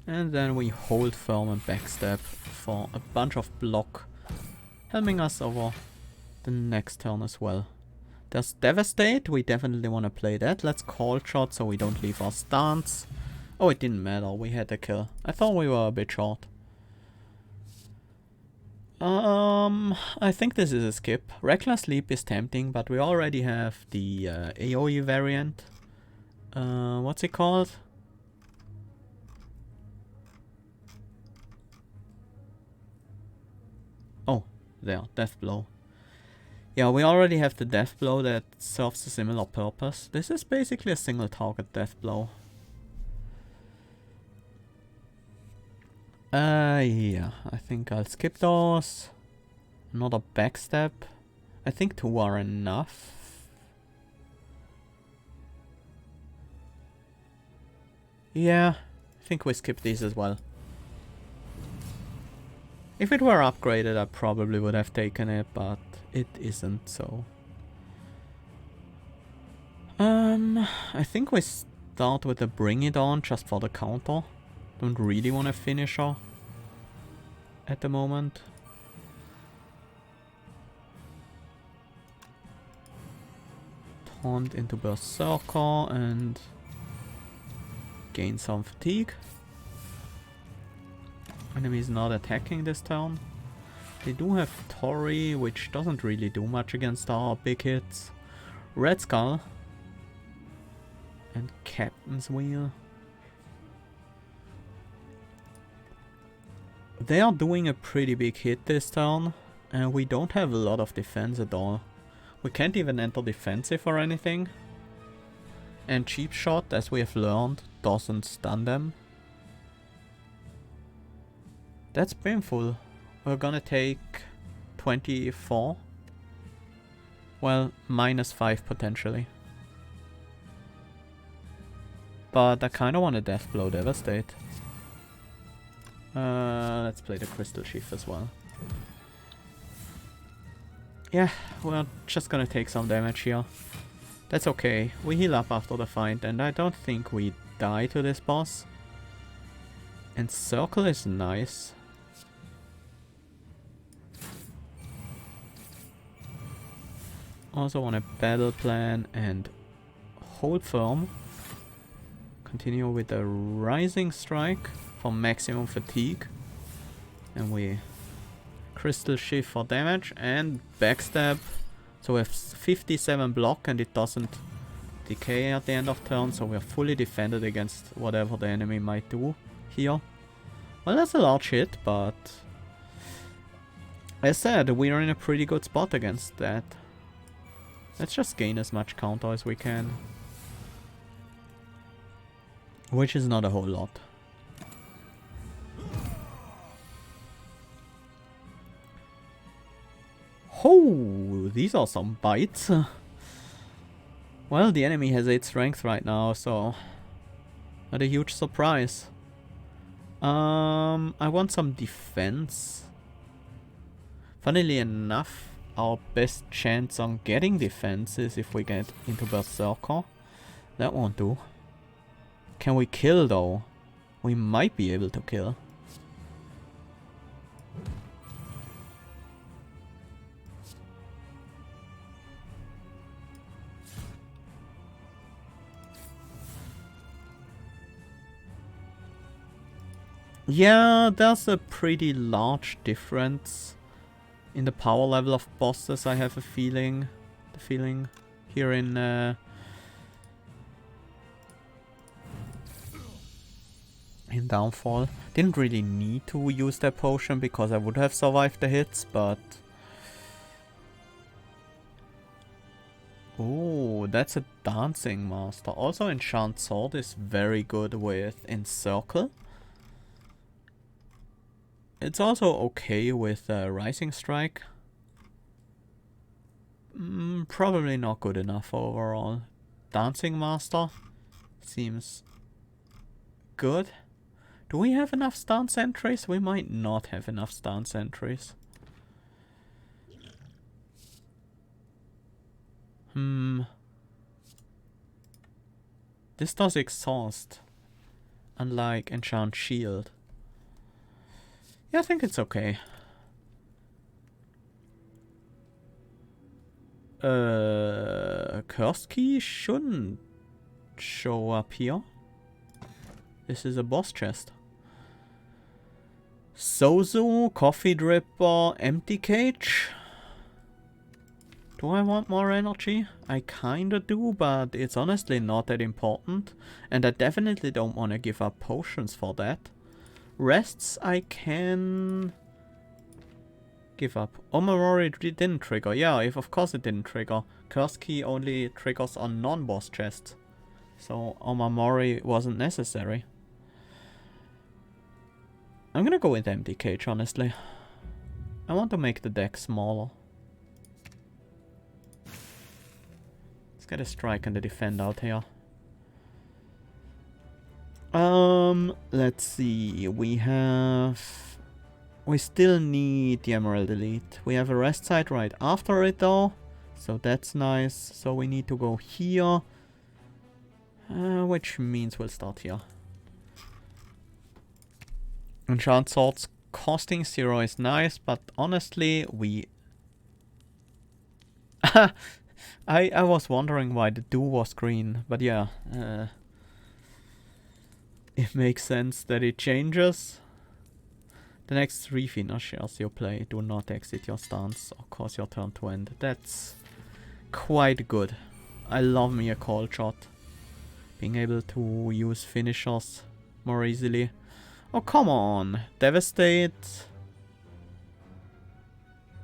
And then we hold firm and backstab for a bunch of block, helping us over the next turn as well. There's Devastate, we definitely want to play that. Let's call shot so we don't leave our stance. Oh, it didn't matter, we had a kill. I thought we were a bit short. I think this is a skip. Reckless Leap is tempting, but we already have the AoE variant. What's it called? Oh, there, Death Blow. Yeah, we already have the Death Blow that serves a similar purpose. This is basically a single target Death Blow. Yeah, I think I'll skip those. Another backstab. I think 2 are enough. Yeah, I think we skip these as well. If it were upgraded, I probably would have taken it, but it isn't, so. I think we start with the Bring It On just for the counter. Don't really want a finisher at the moment. Taunt into Berserker and gain some fatigue. Enemy is not attacking this turn. They do have Tori, which doesn't really do much against our big hits. Red Skull and Captain's Wheel. They are doing a pretty big hit this turn, and we don't have a lot of defense at all. We can't even enter defensive or anything. And Cheap Shot, as we have learned, doesn't stun them. That's painful. We're gonna take 24. Well, -5 potentially. But I kinda want a Death Blow Devastate. Let's play the Crystal Sheath as well. Yeah, we're just gonna take some damage here. That's okay. We heal up after the fight, and I don't think we die to this boss. And Circle is nice. Also want a Battle Plan and hold firm. Continue with the Rising Strike for maximum fatigue. And we Crystal Shift for damage and backstab. So we have 57 block and it doesn't decay at the end of turn, so we're fully defended against whatever the enemy might do here. Well, that's a large hit, but as said, we're in a pretty good spot against that. Let's just gain as much counter as we can. Which is not a whole lot. Oh, these are some bites. Well, the enemy has 8 strength right now, so not a huge surprise. I want some defense. Funnily enough, our best chance on getting defense is if we get into Berserker. That won't do. Can we kill though? We might be able to kill. Yeah, there's a pretty large difference in the power level of bosses, I have a feeling. The feeling here in Downfall. Didn't really need to use that potion because I would have survived the hits, but... Oh, that's a dancing master. Also, Enchant Sword is very good with Encircle. It's also okay with Rising Strike. Probably not good enough overall. Dancing Master seems good. Do we have enough stance entries? We might not have enough stance entries. This does exhaust, unlike Enchant Shield. Yeah, I think it's okay. Cursed Key shouldn't show up here. This is a boss chest. Sozu, Coffee Dripper, Empty Cage. Do I want more energy? I kinda do, but it's honestly not that important. And I definitely don't want to give up potions for that. Rests I can give up. Omamori didn't trigger. Yeah, of course it didn't trigger. Curse Key only triggers on non-boss chests. So Omamori wasn't necessary. I'm gonna go with Empty Cage, honestly. I want to make the deck smaller. Let's get a strike and a defend out here. Let's see. We still need the Emerald Elite. We have a rest site right after it though. So that's nice. So we need to go here. Which means we'll start here. Enchant Swords costing 0 is nice, but honestly, I was wondering why the do was green, but yeah, it makes sense that it changes. The next 3 finishers you play do not exit your stance or cause your turn to end. That's quite good. I love me a call shot. Being able to use finishers more easily. Oh, come on. Devastate.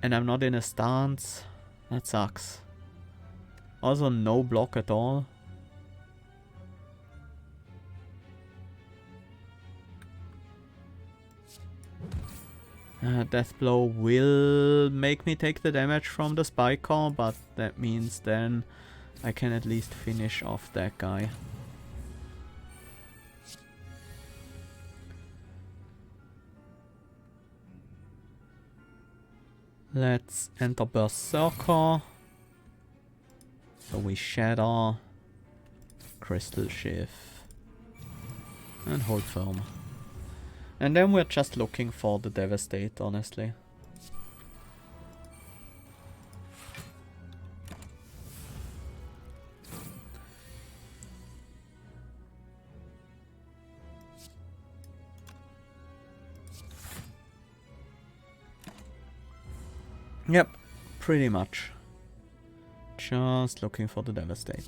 And I'm not in a stance. That sucks. Also, no block at all. Death Blow will make me take the damage from the Spire, but that means then I can at least finish off that guy. Let's enter Berserker. So we shatter, Crystal Shift, and hold firm. And then we're just looking for the Devastate, honestly. Yep, pretty much. Just looking for the Devastate.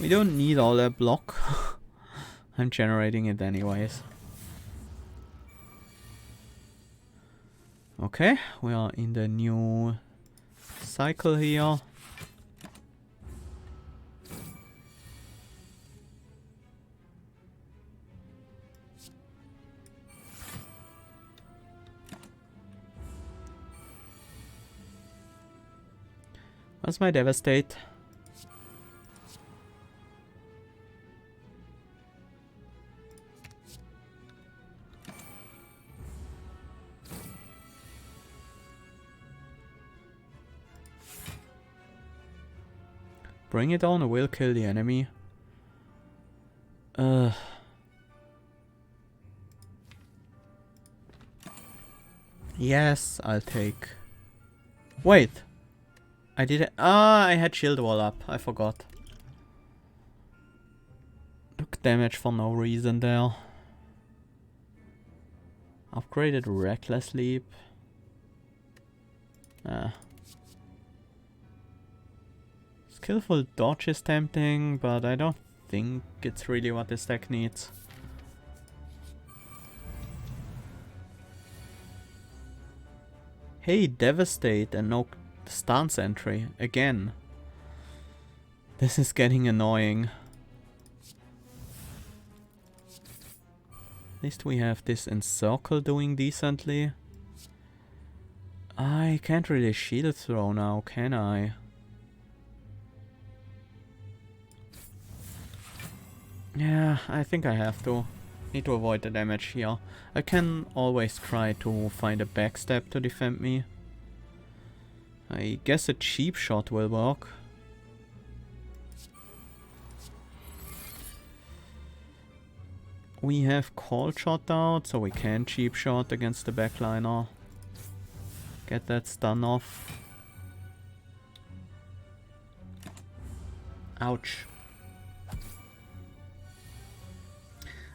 We don't need all that block. I'm generating it anyways. Okay, we are in the new cycle here. What's my Devastate? Bring it on, it will kill the enemy. Yes, I'll take. Wait. I did it. Ah, I had shield wall up. I forgot. Took damage for no reason there. Upgraded Reckless Leap. Skillful Dodge is tempting, but I don't think it's really what this deck needs. Hey, Devastate and no stance entry. Again. This is getting annoying. At least we have this Encircle doing decently. I can't really shield throw now, can I? Yeah, I think I have to. Need to avoid the damage here. I can always try to find a backstab to defend me. I guess a cheap shot will work. We have cold shot out, so we can cheap shot against the backliner. Get that stun off. Ouch.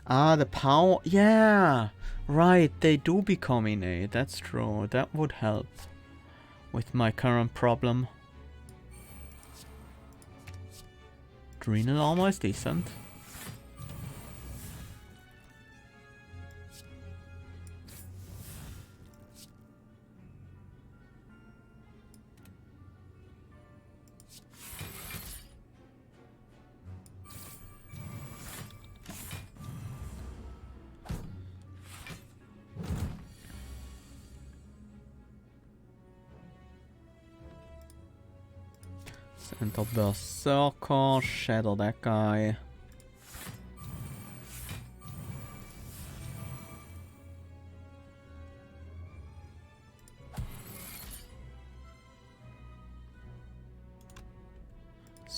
Ah, the power. Yeah! Right, they do become innate. That's true. That would help with my current problem. Adrenal armor is decent. Enter Berserker, shadow that guy.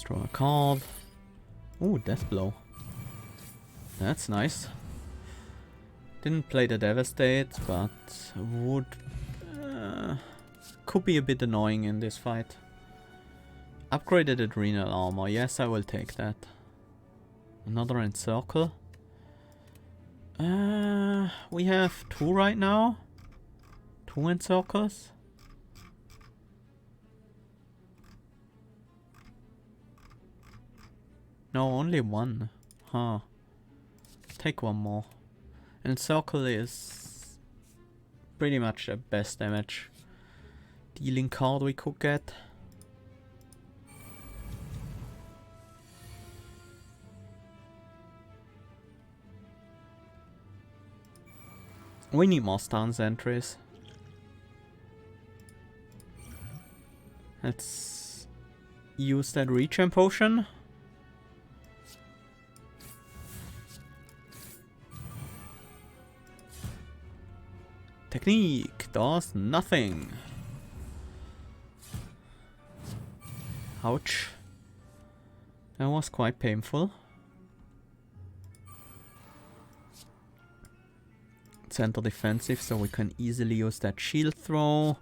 Draw a card. Ooh, Death Blow. That's nice. Didn't play the Devastate, but would... could be a bit annoying in this fight. Upgraded Adrenal Armor. Yes, I will take that. Another Encircle. We have 2 right now. 2 Encircles. No, only 1. Huh. Take 1 more. Encircle is pretty much the best damage dealing card we could get. We need more stance entries. Let's use that regen potion. Technique does nothing. Ouch. That was quite painful. Center defensive, so we can easily use that shield throw.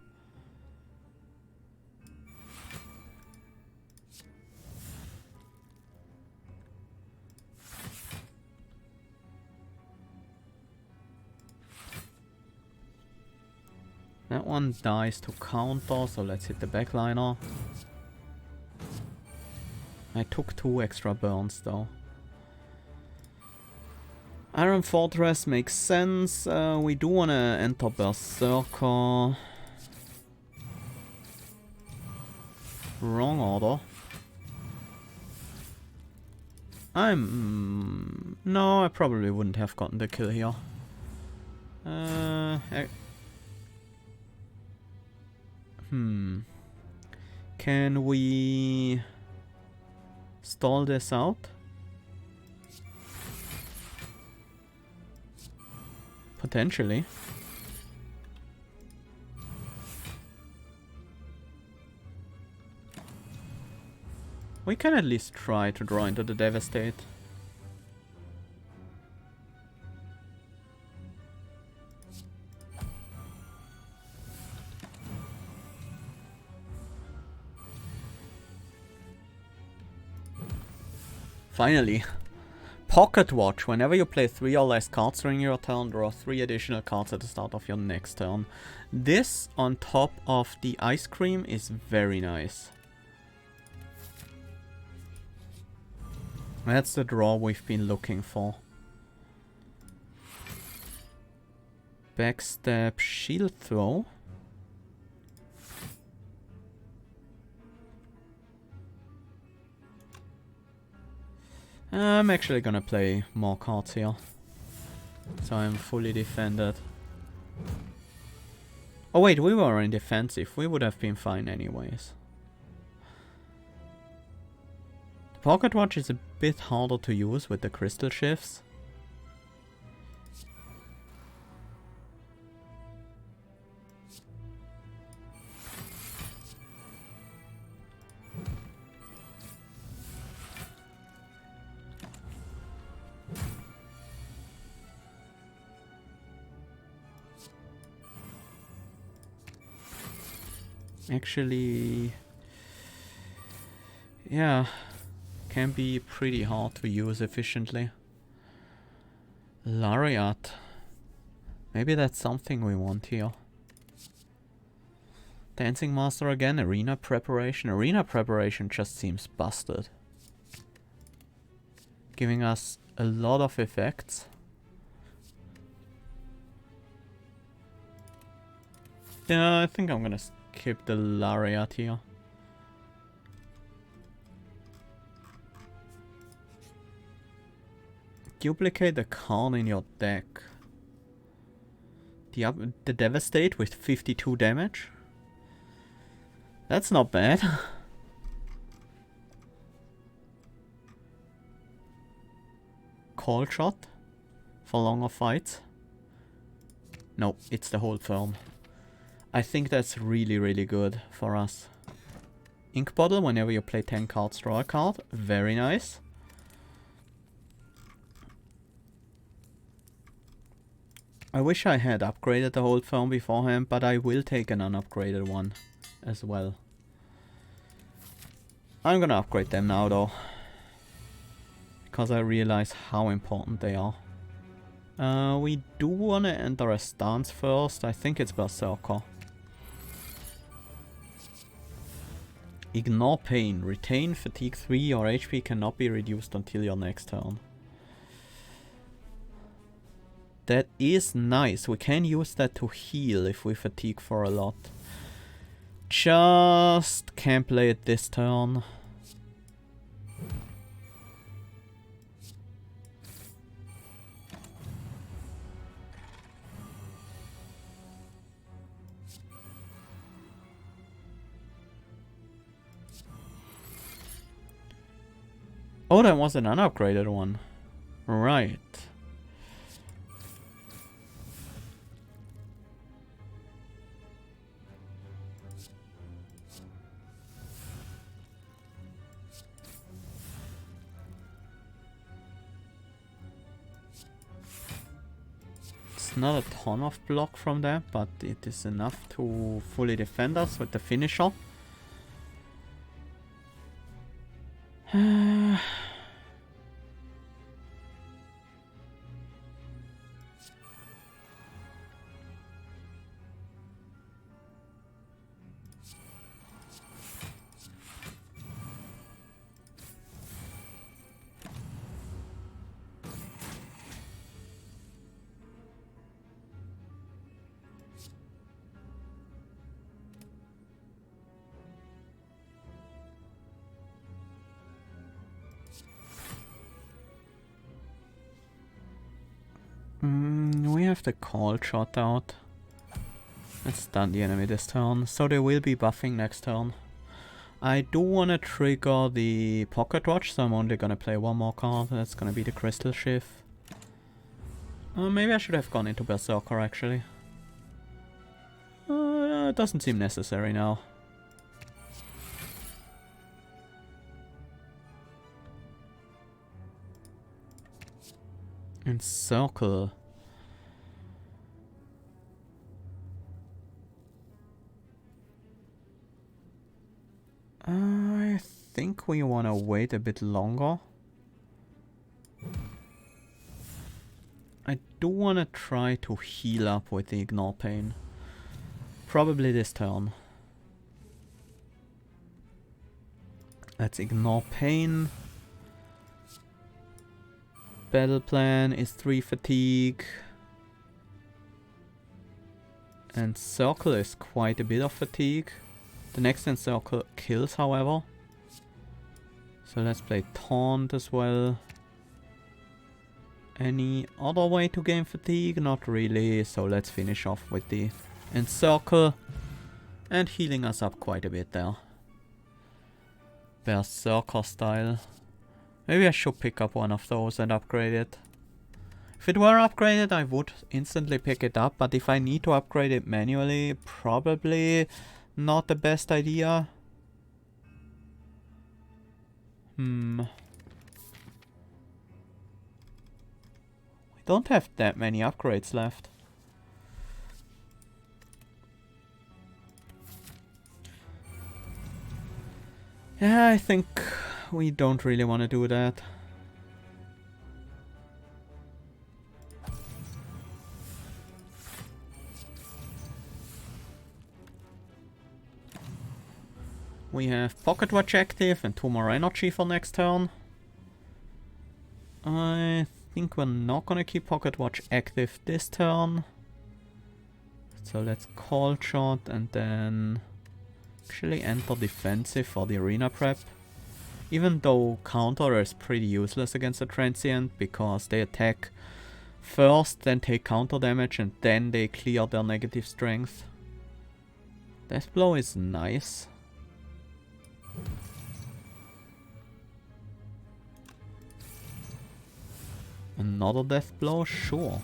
That one dies to counter, so let's hit the backliner. I took 2 extra burns though. Iron Fortress makes sense. We do want to enter Berserker. Wrong order. No, I probably wouldn't have gotten the kill here. Can we stall this out? Potentially. We can at least try to draw into the Devastate. Finally! Pocket Watch. Whenever you play 3 or less cards during your turn, draw 3 additional cards at the start of your next turn. This on top of the ice cream is very nice. That's the draw we've been looking for. Backstab, shield throw. I'm actually gonna play more cards here. So I'm fully defended. Oh wait, we were in defensive. We would have been fine anyways. The Pocket Watch is a bit harder to use with the crystal shifts. Actually, yeah, can be pretty hard to use efficiently. Lariat. Maybe that's something we want here. Dancing Master again, Arena Preparation. Arena Preparation just seems busted. Giving us a lot of effects. Yeah, I think I'm gonna skip the Lariat here. Duplicate the card in your deck. The Devastate with 52 damage. That's not bad. Call Shot for longer fights. No, it's the whole firm. I think that's really, really good for us. Ink Bottle, whenever you play 10 cards, draw a card. Very nice. I wish I had upgraded the whole firm beforehand, but I will take an unupgraded one as well. I'm gonna upgrade them now though, because I realize how important they are. We do wanna enter a stance first. I think it's Berserker. Ignore pain. Retain fatigue 3. Your HP cannot be reduced until your next turn. That is nice. We can use that to heal if we fatigue for a lot. Just can't play it this turn. Oh, that was an unupgraded one. Right. It's not a ton of block from that, but it is enough to fully defend us with the finisher. We have the call shot out. Let's stun the enemy this turn, so they will be buffing next turn. I do want to trigger the Pocket Watch, so I'm only gonna play one more card. That's gonna be the Crystal Shift. Maybe I should have gone into Berserker actually. It doesn't seem necessary now. Encircle. I think we want to wait a bit longer. I do want to try to heal up with the Ignore Pain. Probably this turn. Let's Ignore Pain. Battle plan is 3 fatigue. And Circle is quite a bit of fatigue. The next Encircle kills, however. So let's play Taunt as well. Any other way to gain fatigue? Not really, so let's finish off with the Encircle. And healing us up quite a bit there. Berserker style. Maybe I should pick up one of those and upgrade it. If it were upgraded, I would instantly pick it up, but if I need to upgrade it manually, probably not the best idea. We don't have that many upgrades left. Yeah, I think we don't really want to do that. We have Pocket Watch active and 2 more energy for next turn. I think we're not gonna keep Pocket Watch active this turn. So let's Call Shot and then actually enter defensive for the arena prep. Even though counter is pretty useless against a transient because they attack first, then take counter damage and then they clear their negative strength. Death Blow is nice. Another Death Blow? Sure.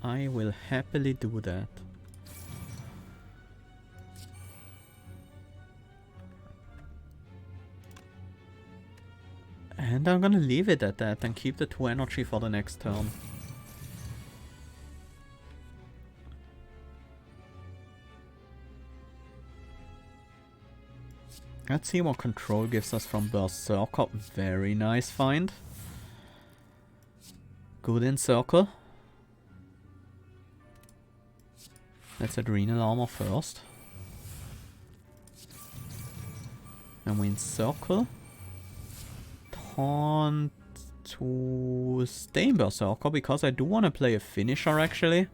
I will happily do that. And I'm gonna leave it at that and keep the 2 energy for the next turn. Let's see what control gives us from Berserker. Very nice find. Good Encircle. Let's Adrenal Armor first. And we Encircle. Taunt to stay in Berserker because I do want to play a finisher actually.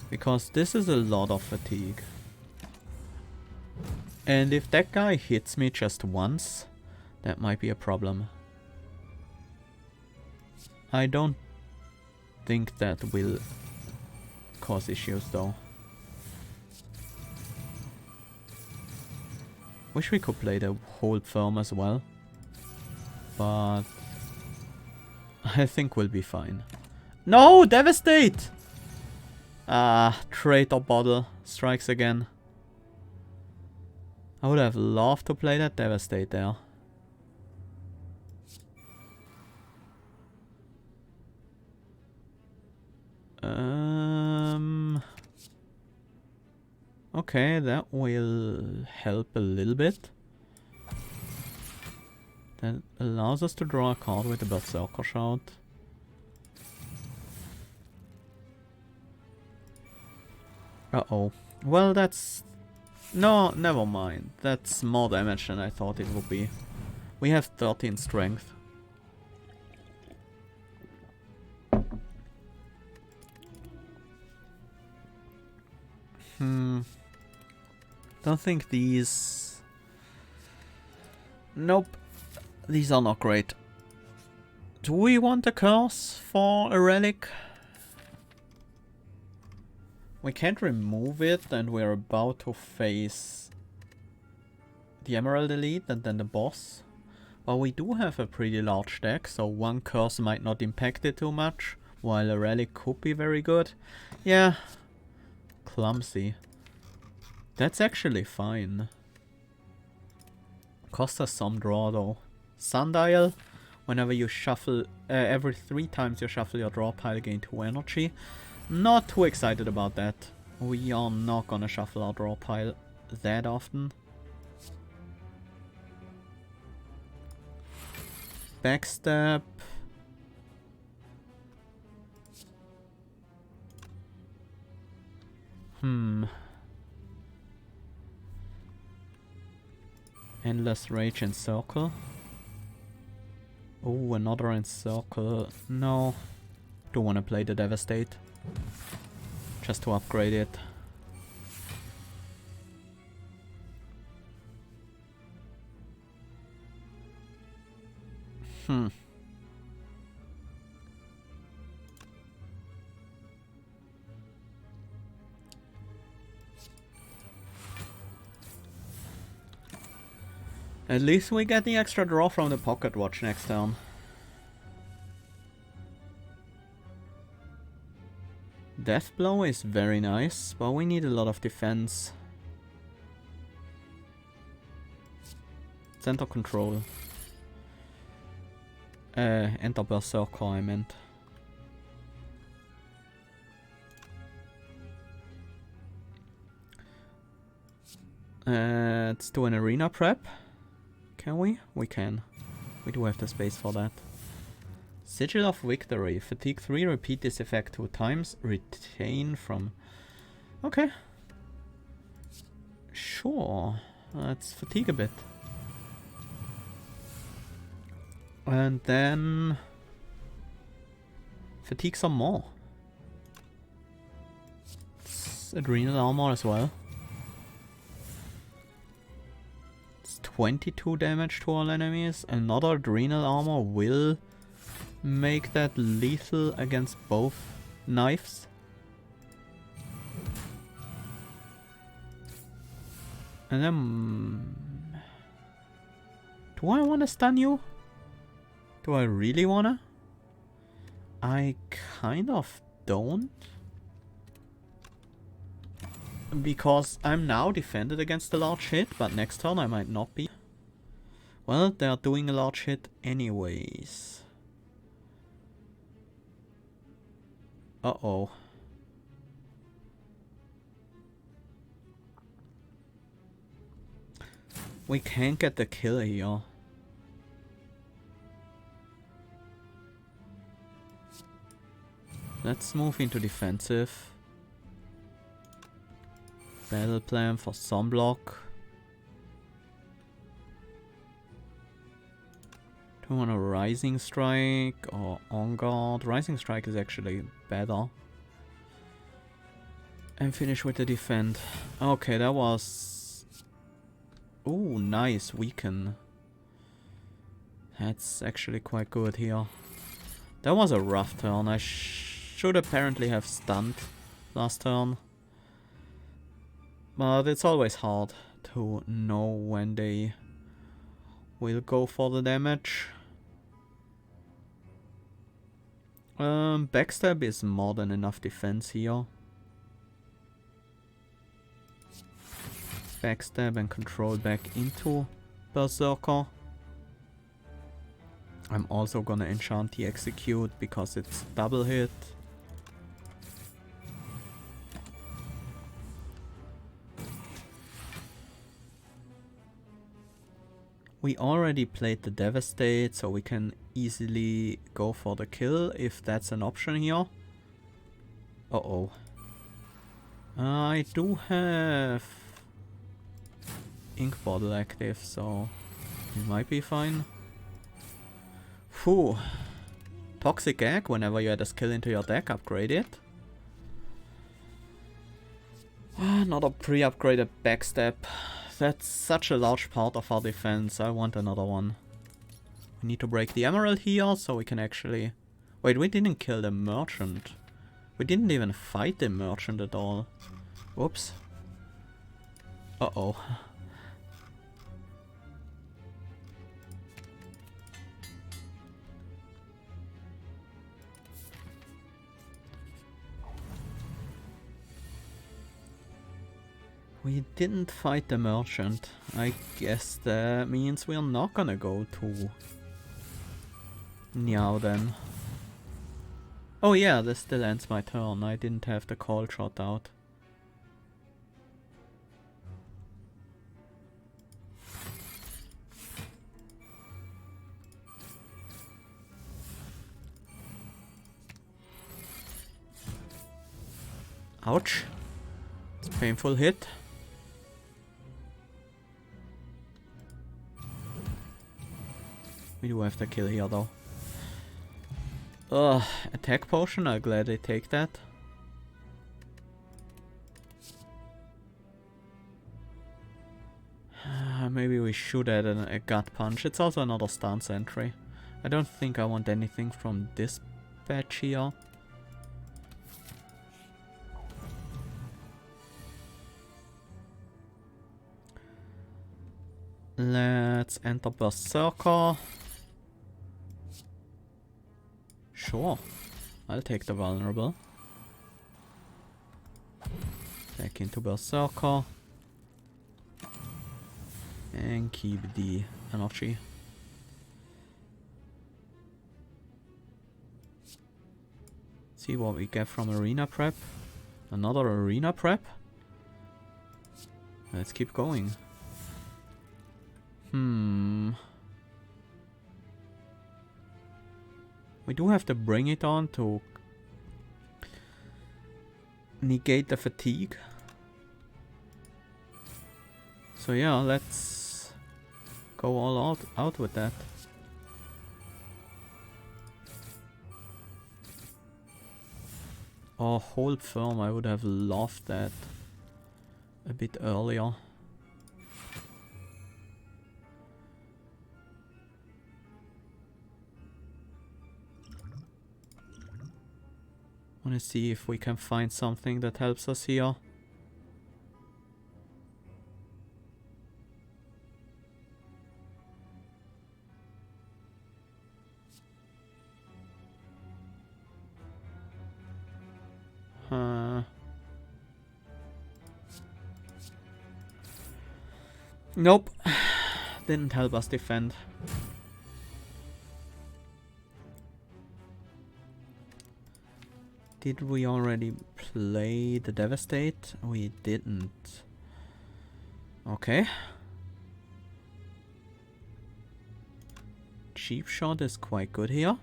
Because this is a lot of fatigue. And if that guy hits me just once, that might be a problem. I don't think that will cause issues though. Wish we could play the Hold Firm as well. But I think we'll be fine. No! Devastate! Ah, Traitor Bottle strikes again. I would have loved to play that Devastate there. Okay, that will help a little bit. That allows us to draw a card with the Berserker Shout. Uh-oh. Well, that's... No, never mind. That's more damage than I thought it would be. We have 13 strength. Don't think these... Nope. These are not great. Do we want a curse for a relic? We can't remove it and we're about to face the Emerald Elite and then the boss. But we do have a pretty large deck, so one curse might not impact it too much, while a relic could be very good. Yeah, clumsy. That's actually fine. Cost us some draw though. Sundial, Whenever you shuffle, every 3 times you shuffle your draw pile, gain 2 energy. Not too excited about that. We are not gonna shuffle our draw pile that often. Backstab. Endless Rage and Circle. Oh, another Encircle. No. Don't want to play the Devastate. Just to upgrade it. At least we get the extra draw from the Pocket Watch next turn. Death Blow is very nice, but we need a lot of defense. Center Control. Enter Berserker, I meant. Let's do an arena prep. Can we? We can. We do have the space for that. Sigil of Victory. Fatigue 3, repeat this effect 2 times. Retain from... Okay. Sure. Let's fatigue a bit. And then... fatigue some more. It's Adrenal Armor as well. 22 damage to all enemies. Another Adrenal Armor will make that lethal against both knives. And then... do I want to stun you? Do I really wanna? I kind of don't. Because I'm now defended against a large hit, but next turn I might not be. Well, they're doing a large hit anyways. Uh-oh. We can't get the kill here. Let's move into defensive. Battle plan for sunblock. Do you want a Rising Strike or On Guard? Rising Strike is actually better. And finish with the defend. Okay, that was... ooh, nice. Weaken. That's actually quite good here. That was a rough turn. I should apparently have stunned last turn. But it's always hard to know when they will go for the damage. Backstab is more than enough defense here. Backstab and control back into Berserker. I'm also gonna enchant the Execute because it's double hit. We already played the Devastate, so we can easily go for the kill if that's an option here. Uh-oh. I do have Ink Bottle active, so it might be fine. Phew. Toxic Egg, whenever you add a skill into your deck, upgrade it. Another pre-upgraded Backstab. That's such a large part of our defense. I want another one. We need to break the Emerald here, so we can actually... wait, we didn't kill the Merchant. We didn't even fight the Merchant at all. Whoops. Uh-oh. We didn't fight the Merchant. I guess that means we're not gonna go to Now then. Oh yeah, this still ends my turn. I didn't have the call shot out. Ouch. It's a painful hit. We do have the kill here though. Ugh, attack potion, I'll gladly take that. Maybe we should add a gut punch. It's also another stance entry. I don't think I want anything from this batch here. Let's enter Berserker. Sure, I'll take the vulnerable. Back into Berserker. And keep the energy. See what we get from arena prep. Another arena prep. Let's keep going. We do have to bring it on to negate the fatigue. So yeah, let's go all out with that. Oh, hold firm, I would have loved that a bit earlier. Wanna see if we can find something that helps us here. Nope. Didn't help us defend. Did we already play the Devastate? We didn't. Okay. Cheap shot is quite good here.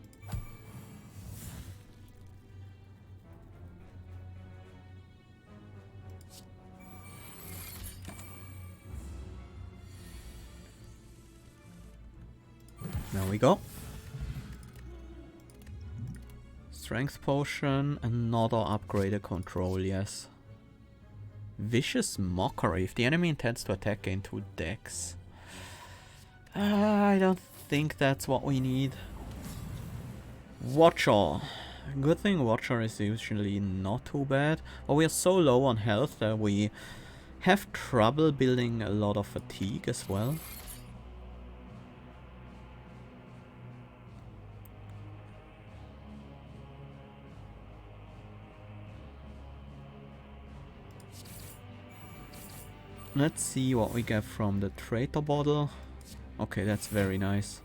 There we go. Strength potion, another upgraded control, yes. Vicious Mockery. If the enemy intends to attack, gain 2 dex. I don't think that's what we need. Watcher. Good thing Watcher is usually not too bad. But we are so low on health that we have trouble building a lot of fatigue as well. Let's see what we get from the traitor bottle. Okay, that's very nice.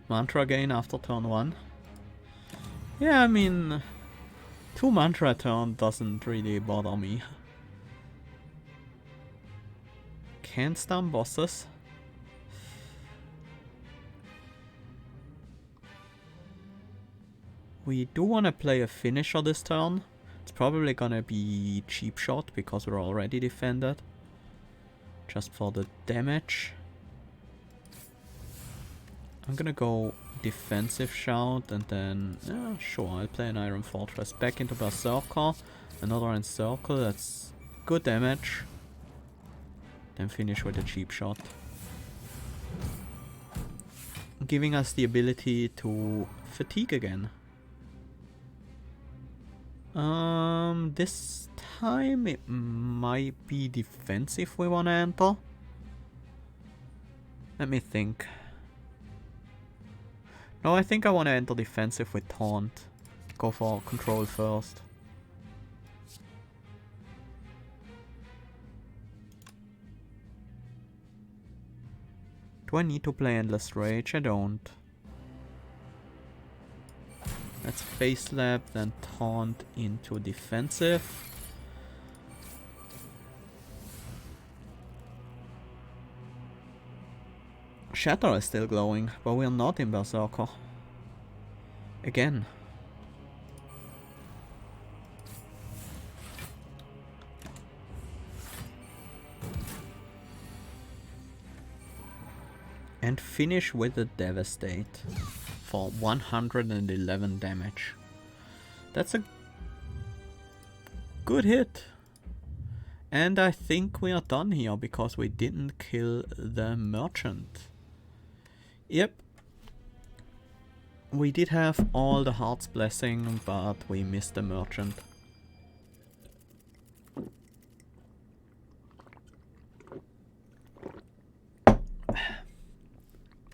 Mantra gain after turn 1. Yeah, I mean, 2 mantra a turn doesn't really bother me. Can't stun bosses. We do want to play a finisher this turn. It's probably gonna be cheap shot because we're already defended. Just for the damage. I'm gonna go defensive shout and then, yeah, sure, I'll play an Iron Fortress. Back into Berserker. Another Encircle, that's good damage. Then finish with a cheap shot. Giving us the ability to fatigue again. This time it might be defensive we wanna enter. Let me think. No, I think I wanna enter defensive with Taunt. Go for control first. Do I need to play Endless Rage? I don't. Let's Face Slap, then Taunt into defensive. Shatter is still glowing, but we're not in Berserker. Again. And finish with a Devastate for 111 damage. That's a good hit. And I think we are done here because we didn't kill the merchant. Yep. We did have all the Heart's Blessing, but we missed the merchant.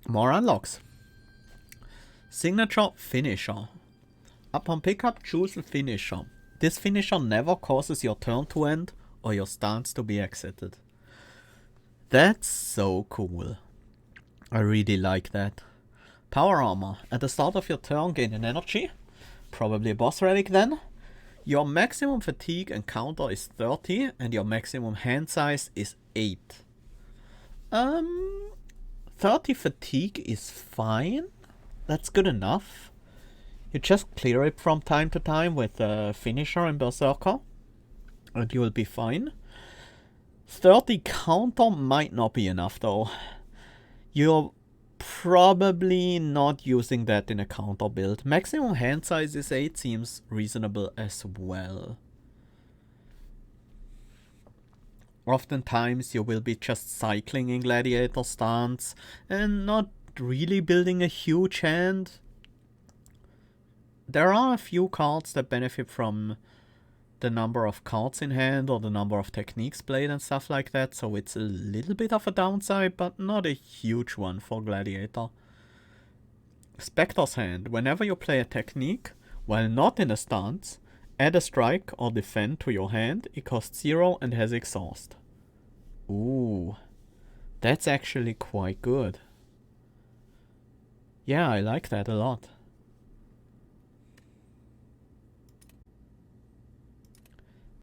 More unlocks. Signature Finisher. Upon pickup, choose a finisher. This finisher never causes your turn to end or your stance to be exited. That's so cool. I really like that. Power Armor. At the start of your turn, gain an energy. Probably a boss relic then. Your maximum fatigue and counter is 30 and your maximum hand size is 8. 30 fatigue is fine. That's good enough. You just clear it from time to time with a finisher in Berserker and you will be fine. 30 counter might not be enough though. You're probably not using that in a counter build. Maximum hand size is 8 seems reasonable as well. Oftentimes you will be just cycling in gladiator stance and not really building a huge hand. There are a few cards that benefit from the number of cards in hand or the number of techniques played and stuff like that, so it's a little bit of a downside, but not a huge one for gladiator. Spectre's Hand. Whenever you play a technique, while not in a stance, add a strike or defend to your hand. It costs 0 and has exhaust. Ooh, that's actually quite good. Yeah, I like that a lot.